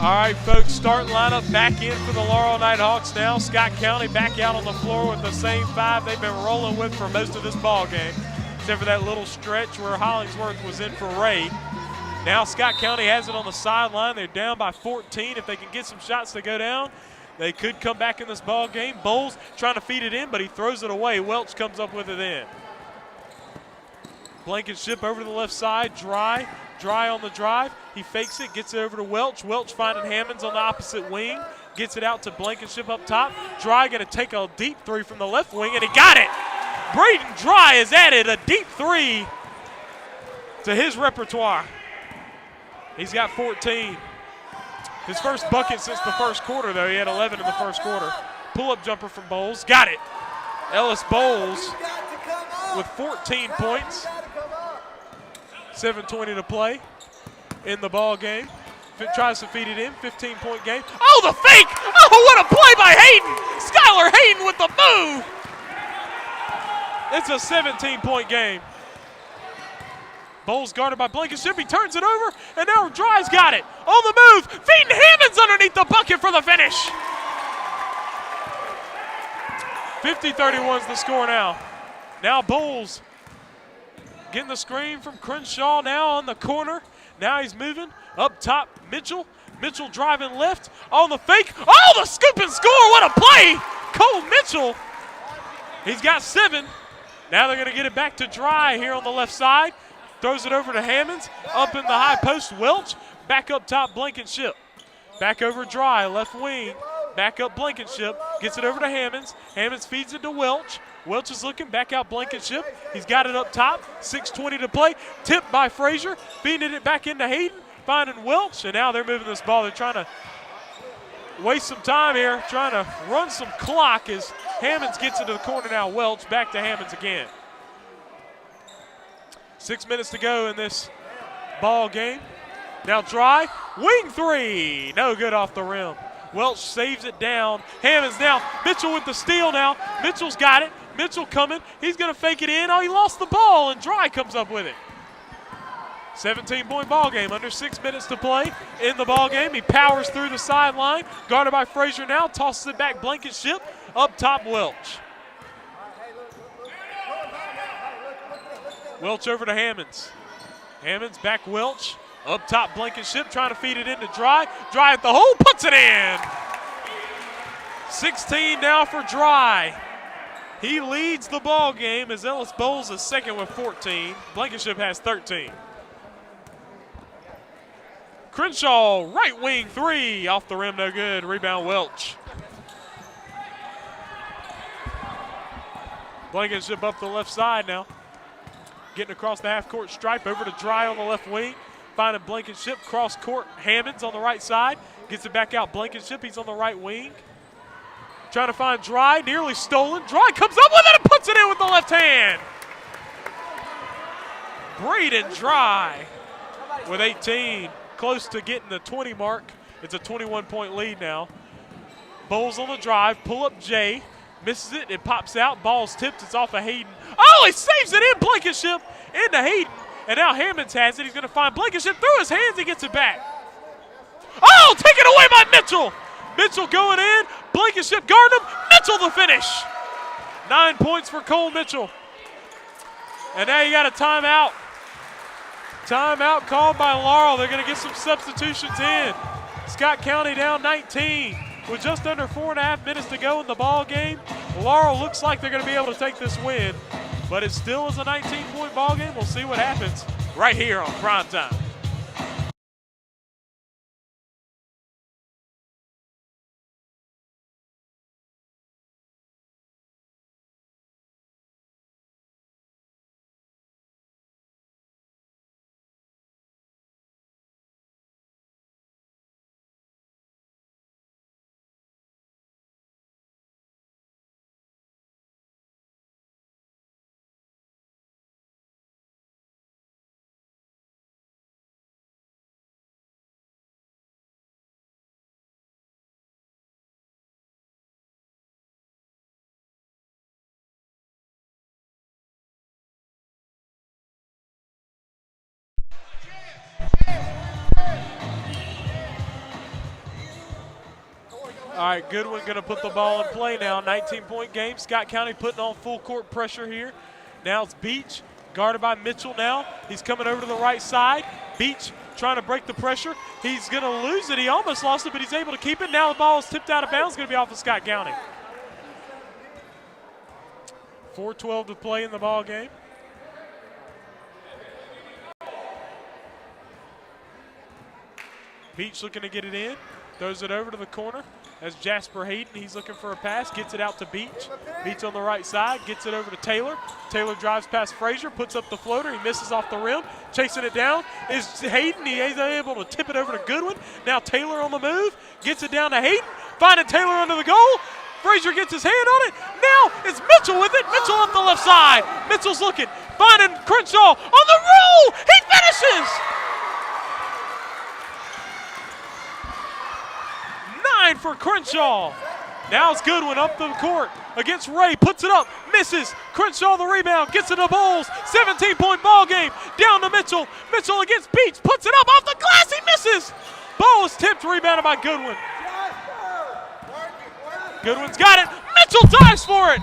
All right, folks, starting lineup back in for the Laurel Knighthawks now. Scott County back out on the floor with the same five they've been rolling with for most of this ball game, except for that little stretch where Hollingsworth was in for Ray. Now Scott County has it on the sideline. They're down by 14. If they can get some shots to go down, they could come back in this ball game. Bowles trying to feed it in, but he throws it away. Welch comes up with it in. Blankenship over to the left side, Dry on the drive. He fakes it, gets it over to Welch. Welch finding Hammonds on the opposite wing. Gets it out to Blankenship up top. Dry going to take a deep three from the left wing, and he got it. Braden Dry has added a deep three to his repertoire. He's got 14. His first bucket since the first quarter, though. He had 11 in the first quarter. Pull-up jumper from Bowles. Got it. Ellis Bowles with 14 points. 7:20 to play in the ball game. Tries to feed it in, 15-point game. Oh, the fake! Oh, what a play by Hayden! Skylar Hayden with the move! It's a 17-point game. Bowles guarded by Blankenship. He turns it over, and now Dry's got it. On the move, feeding Hammonds underneath the bucket for the finish. 50-31 is the score now. Now Bowles getting the screen from Crenshaw now on the corner. Now he's moving up top. Mitchell driving left on the fake. Oh, the scoop and score. What a play. Cole Mitchell. He's got 7. Now they're going to get it back to Dry here on the left side. Throws it over to Hammonds. Up in the high post, Welch. Back up top, Blankenship. Back over Dry, left wing. Back up Blankenship. Gets it over to Hammonds. Hammonds feeds it to Welch. Welch is looking back out Blankenship. He's got it up top. 6:20 to play. Tipped by Frazier. Feeding it back into Hayden. Finding Welch. And now they're moving this ball. They're trying to waste some time here. Trying to run some clock as Hammonds gets into the corner now. Welch back to Hammonds again. 6 minutes to go in this ball game. Now Dry. Wing three. No good off the rim. Welch saves it down. Hammonds now. Mitchell with the steal now. Mitchell's got it. Mitchell coming. He's going to fake it in. Oh, he lost the ball, and Dry comes up with it. 17-point ball game. Under 6 minutes to play in the ball game. He powers through the sideline. Guarded by Frazier now. Tosses it back. Blankenship. Up top, Welch. Welch over to Hammonds. Hammonds back Welch. Up top, Blankenship trying to feed it into Dry. Dry at the hole, puts it in. 16 now for Dry. He leads the ball game as Ellis Bowles is second with 14. Blankenship has 13. Crenshaw, right wing three. Off the rim, no good. Rebound, Welch. Blankenship up the left side now. Getting across the half-court stripe over to Dry on the left wing. finding Blankenship. Cross court, Hammonds on the right side. Gets it back out. Blankenship, he's on the right wing. Trying to find Dry, nearly stolen. Dry comes up with it and puts it in with the left hand. Braden Dry with 18. Close to getting the 20 mark. It's a 21-point lead now. Bowles on the drive. Pull up Jay. Misses it. It pops out. Ball's tipped. It's off of Hayden. Oh, he saves it in. Blankenship into Hayden. And now Hammonds has it. He's going to find Blankenship through his hands. He gets it back. Oh, taken away by Mitchell. Mitchell going in. Blankenship guarding him. Mitchell the finish. 9 points for Cole Mitchell. And now you got a timeout. Timeout called by Laurel. They're going to get some substitutions in. Scott County down 19 with just under 4.5 minutes to go in the ball game. Laurel looks like they're going to be able to take this win, but it still is a 19-point ball game. We'll see what happens right here on Primetime. All right, Goodwin going to put the ball in play now. 19-point game. Scott County putting on full court pressure here. Now it's Beach, guarded by Mitchell now. He's coming over to the right side. Beach trying to break the pressure. He's going to lose it. He almost lost it, but he's able to keep it. Now the ball is tipped out of bounds. Going to be off of Scott County. 4:12 to play in the ball game. Beach looking to get it in. Throws it over to the corner. As Jasper Hayden, he's looking for a pass, gets it out to Beach. Beach on the right side, gets it over to Taylor. Taylor drives past Frazier, puts up the floater. He misses off the rim. Chasing it down is Hayden. He is able to tip it over to Goodwin. Now Taylor on the move, gets it down to Hayden. Finding Taylor under the goal. Frazier gets his hand on it. Now it's Mitchell with it. Mitchell up the left side. Mitchell's looking, finding Crenshaw on the roll. He finishes. 9 for Crenshaw. Now it's Goodwin up the court against Ray. Puts it up, misses. Crenshaw the rebound, gets it to Bowles. 17-point ball game. Down to Mitchell. Mitchell against Beach. Puts it up off the glass. He misses. Bowles tipped, rebounded by Goodwin. Goodwin's got it. Mitchell dives for it.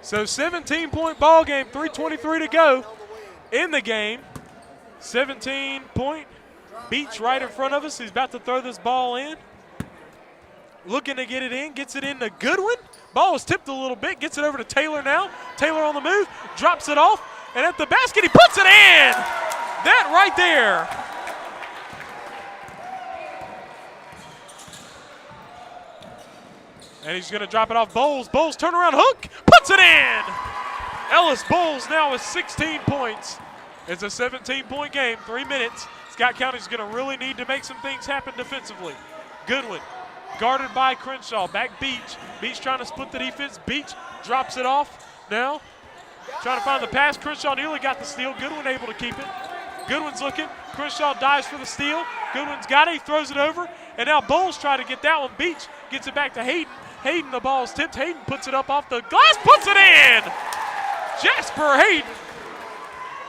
So 17-point ball game, 3:23 to go in the game. 17-point. Beach right in front of us. He's about to throw this ball in. Looking to get it in, gets it into Goodwin. Ball was tipped a little bit, gets it over to Taylor now. Taylor on the move, drops it off, and at the basket he puts it in. That right there. And he's going to drop it off Bowles. Bowles turnaround hook, puts it in. Ellis Bowles now with 16 points. It's a 17-point game, 3 minutes. Scott County's going to really need to make some things happen defensively. Goodwin guarded by Crenshaw. Back Beach. Beach trying to split the defense. Beach drops it off now. Trying to find the pass. Crenshaw nearly got the steal. Goodwin able to keep it. Goodwin's looking. Crenshaw dives for the steal. Goodwin's got it. He throws it over. And now Bowles trying to get that one. Beach gets it back to Hayden. Hayden, the ball's tipped. Hayden puts it up off the glass, puts it in. Jasper Hayden.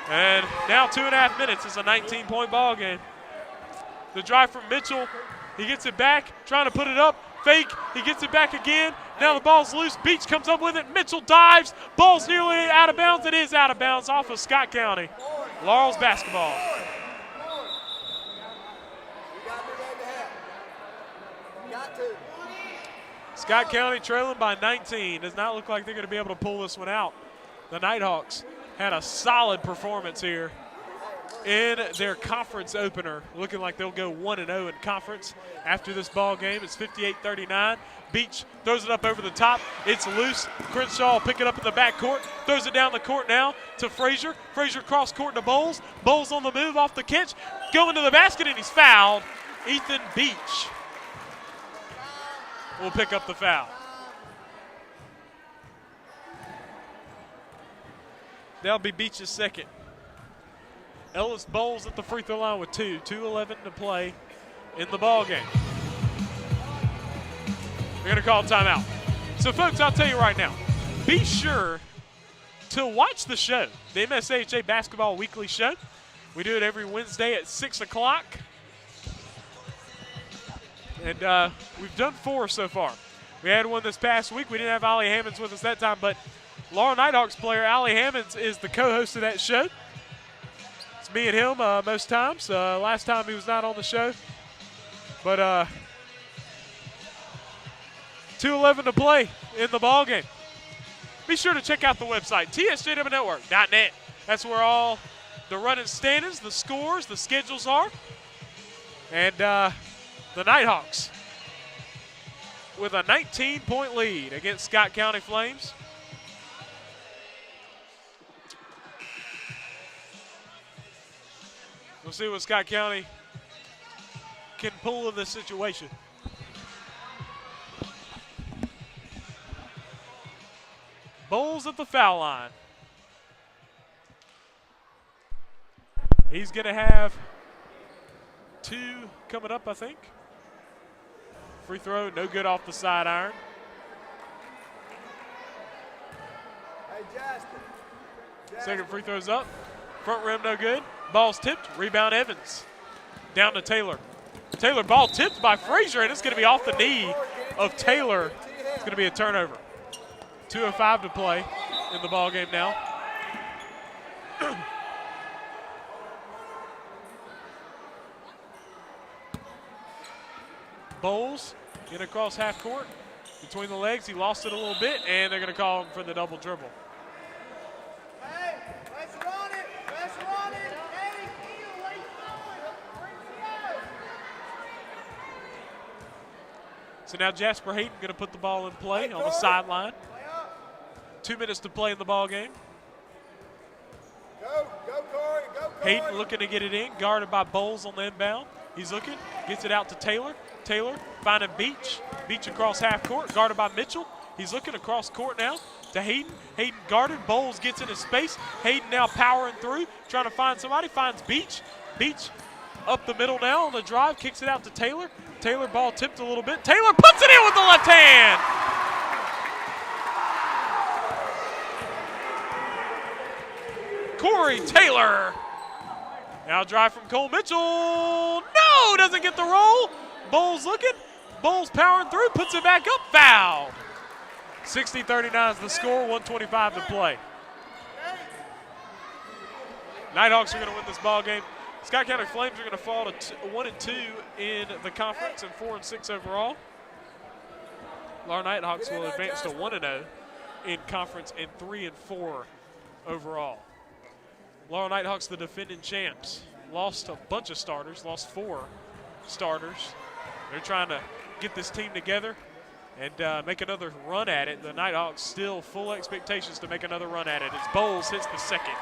And now 2.5 minutes. It's a 19-point ball game. The drive from Mitchell. He gets it back, trying to put it up. Fake. He gets it back again. Now the ball's loose. Beach comes up with it. Mitchell dives. Ball's nearly out of bounds. It is out of bounds off of Scott County. Laurel's basketball. Scott County trailing by 19. Does not look like they're going to be able to pull this one out. The Knighthawks had a solid performance here in their conference opener, looking like they'll go 1-0 in conference after this ball game. It's 58-39. Beach throws it up over the top. It's loose. Crenshaw will pick it up in the backcourt. Throws it down the court now to Frazier. Frazier cross court to Bowles. Bowles on the move off the catch. Going to the basket, and he's fouled. Ethan Beach will pick up the foul. That'll be Beach's second. Ellis Bowles at the free throw line with 2:11 to play in the ball game. They're going to call timeout. So, folks, I'll tell you right now, be sure to watch the show, the MSAHA Basketball Weekly Show. We do it every Wednesday at 6 o'clock. And we've done 4 so far. We had one this past week. We didn't have Ollie Hammonds with us that time, but Laurel Knighthawks player Ollie Hammonds is the co-host of that show. It's me and him most times. Last time he was not on the show. But 2:11 to play in the ball game. Be sure to check out the website, tsjwnetwork.net. That's where all the running standings, the scores, the schedules are. And the Knighthawks with a 19-point lead against Scott County Flames. We'll see what Scott County can pull in this situation. Bowles at the foul line. He's going to have 2 coming up, I think. Free throw, no good off the side iron. Hey, Jasper. Second free throw's up. Front rim, no good. Ball's tipped. Rebound, Evans. Down to Taylor. Taylor, ball tipped by Frazier, and it's going to be off the knee of Taylor. It's going to be a turnover. 2:05 to play in the ball game now. Bowles in across half court. Between the legs, he lost it a little bit, and they're going to call him for the double dribble. Hey, let's run it. Let's run it. Hey, where you going? So now Jasper Hayden going to put the ball in play on the sideline. 2 minutes to play in the ball game. Go, Corey, go, Corey. Hayden looking to get it in, guarded by Bowles on the inbound. He's looking, gets it out to Taylor. Taylor finding Beach. Beach across half court, guarded by Mitchell. He's looking across court now to Hayden. Hayden guarded. Bowles gets in his space. Hayden now powering through, trying to find somebody. Finds Beach. Beach up the middle now on the drive, kicks it out to Taylor. Taylor ball tipped a little bit. Taylor puts it in with the left hand. Corey Taylor. Now drive from Cole Mitchell. No, doesn't get the roll. Bowles looking. Bowles powering through, puts it back up, foul. 60-39 is the score, 1:25 to play. Nighthawks are going to win this ball game. Scott County Flames are going to fall to 1-2 in the conference and 4-6 overall. Laurel Knighthawks will advance to 1-0 in conference and 3-4 overall. Laurel Knighthawks, the defending champs, lost a bunch of starters, lost 4 starters. They're trying to get this team together and make another run at it. The Knighthawks still full expectations to make another run at it as Bowles hits the second.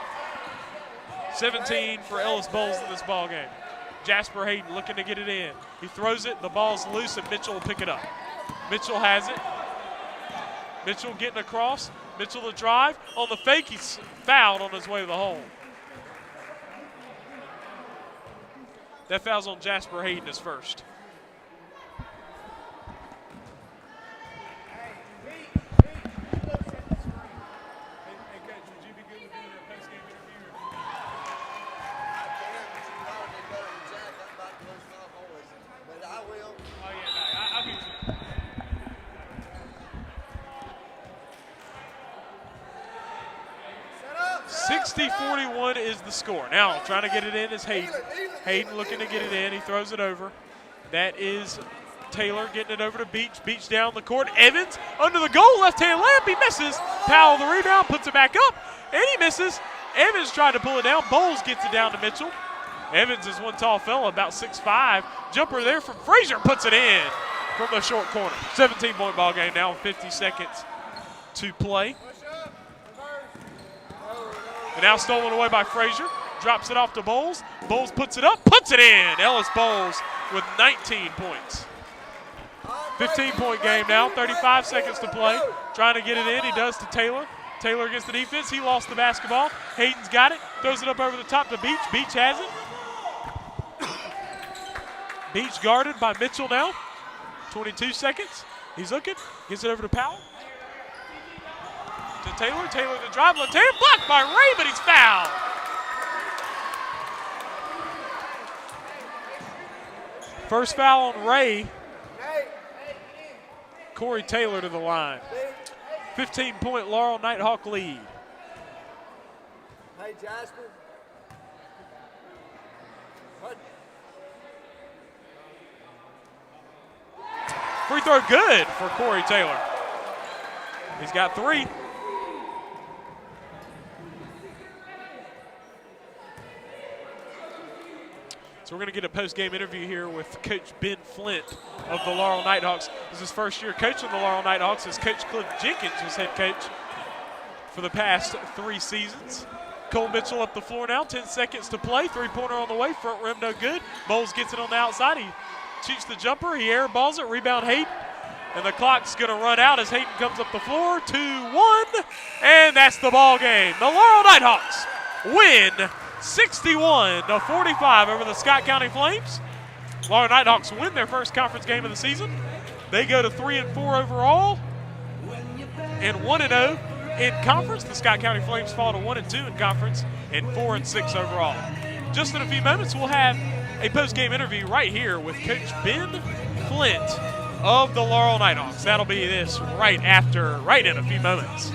17 for Ellis Bowles in this ball game. Jasper Hayden looking to get it in. He throws it, the ball's loose, and Mitchell will pick it up. Mitchell has it. Mitchell getting across. Mitchell the drive. On the fake, he's fouled on his way to the hole. That foul's on Jasper Hayden his first. Set up. 60-41 is the score. Now, trying to get it in is Hayden. Hayden looking to get it in. He throws it over. That is Taylor getting it over to Beach. Beach down the court. Evans under the goal. Left-hand layup. He misses. Powell the rebound. Puts it back up. And he misses. Evans tried to pull it down. Bowles gets it down to Mitchell. Evans is one tall fella, about 6'5". Jumper there from Frazier, puts it in from the short corner. 17-point ball game now, 50 seconds to play. And now stolen away by Frazier. Drops it off to Bowles. Bowles puts it up, puts it in. Ellis Bowles with 19 points. 15-point game now, 35 seconds to play. Trying to get it in, he does to Taylor. Taylor against the defense, he lost the basketball. Hayden's got it, throws it up over the top to Beach. Beach has it. Beach guarded by Mitchell now. 22 seconds. He's looking, gets it over to Powell. To Taylor, Taylor to drive, Taylor blocked by Ray, but he's fouled. First foul on Ray. Corey Taylor to the line. 15-point Laurel Nighthawk lead. Hey, Jasper. What? Free throw good for Corey Taylor. He's got 3. So we're going to get a post-game interview here with Coach Ben Flint of the Laurel Nighthawks. This is his first year coaching the Laurel Nighthawks, as Coach Cliff Jenkins was head coach for the past 3 seasons. Cole Mitchell up the floor now, 10 seconds to play. 3-pointer on the way, front rim no good. Bowles gets it on the outside. He shoots the jumper, he air balls it, rebound Hayden. And the clock's going to run out as Hayden comes up the floor. 2-1, and that's the ball game. The Laurel Nighthawks win 61-45 over the Scott County Flames. Laurel Nighthawks win their first conference game of the season. They go to 3-4 overall and 1-0 in conference. The Scott County Flames fall to 1-2 in conference and 4-6 overall. Just in a few moments, we'll have a post-game interview right here with Coach Ben Flint of the Laurel Nighthawks. That'll be this right in a few moments.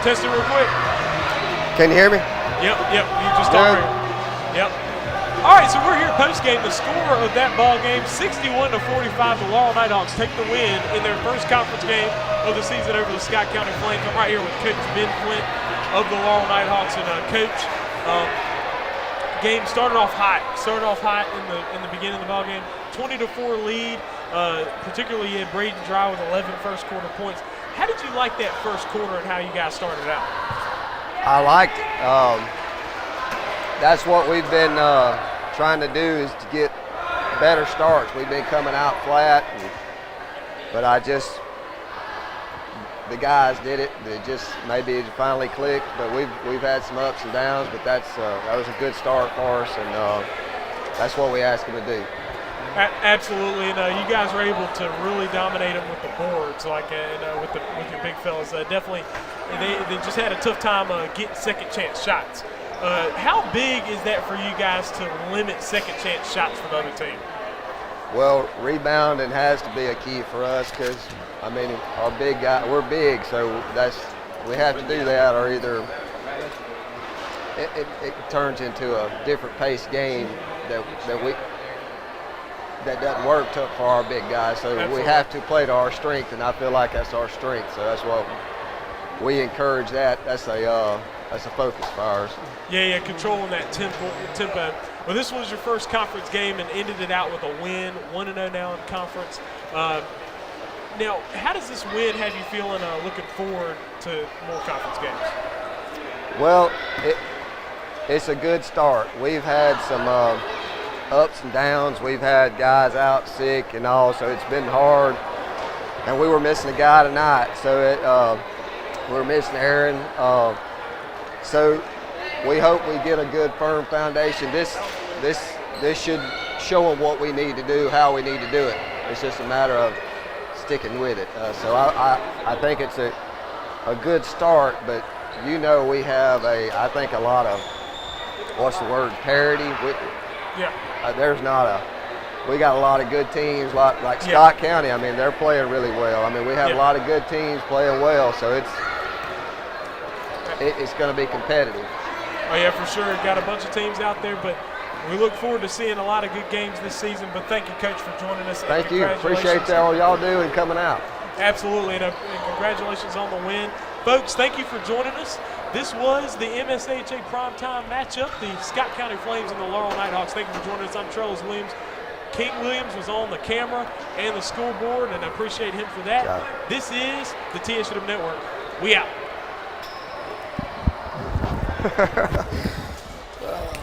Test it real quick. Can you hear me? Yep, you just started. Yep. All right, so we're here post-game. The score of that ball game, 61-45. The Laurel Nighthawks take the win in their first conference game of the season over the Scott County Flames. I'm right here with Coach Ben Flint of the Laurel Nighthawks. And Coach, game started off hot. In the beginning of the ball game. 20-4 lead. Particularly you had Braden Dry with 11 first quarter points. How did you like that first quarter and how you guys started out? I liked it. That's what we've been trying to do, is to get better starts. We've been coming out flat, but the guys did it. Maybe it finally clicked, but we've had some ups and downs, but that was a good start for us, and that's what we asked them to do. Absolutely, and you guys were able to really dominate them with the boards, with your big fellas. Definitely, they just had a tough time getting second chance shots. How big is that for you guys to limit second chance shots for the other team? Well, rebounding has to be a key for us, because our big guy, we're big, so we have to do that, or either it turns into a different pace game that doesn't work for our big guys. So Absolutely. we have to play to our strength, and I feel like that's our strength. So that's what we encourage. That's a focus for ours. Yeah, controlling that tempo. Well, this was your first conference game and ended it out with a win, 1-0 now in conference. Now, how does this win have you feeling looking forward to more conference games? Well, it's a good start. We've had some ups and downs. We've had guys out sick and all, so it's been hard. And we were missing a guy tonight, so we're missing Aaron. So we hope we get a good, firm foundation. This should show them what we need to do, how we need to do it. It's just a matter of sticking with it. So I think it's a good start, but we have I think a lot of, parity. There's not we got a lot of good teams, like Scott County. I mean, they're playing really well. I mean, we have a lot of good teams playing well, so it's going to be competitive. Oh, yeah, for sure. Got a bunch of teams out there, but we look forward to seeing a lot of good games this season. But thank you, Coach, for joining us. Thank you. Appreciate all y'all do and coming out. Absolutely, and congratulations on the win. Folks, thank you for joining us. This was the MSAHA Primetime matchup, the Scott County Flames and the Laurel Knighthawks. Thank you for joining us. I'm Trellis Williams. King Williams was on the camera and the scoreboard, and I appreciate him for that. This is the TSM Network. We out.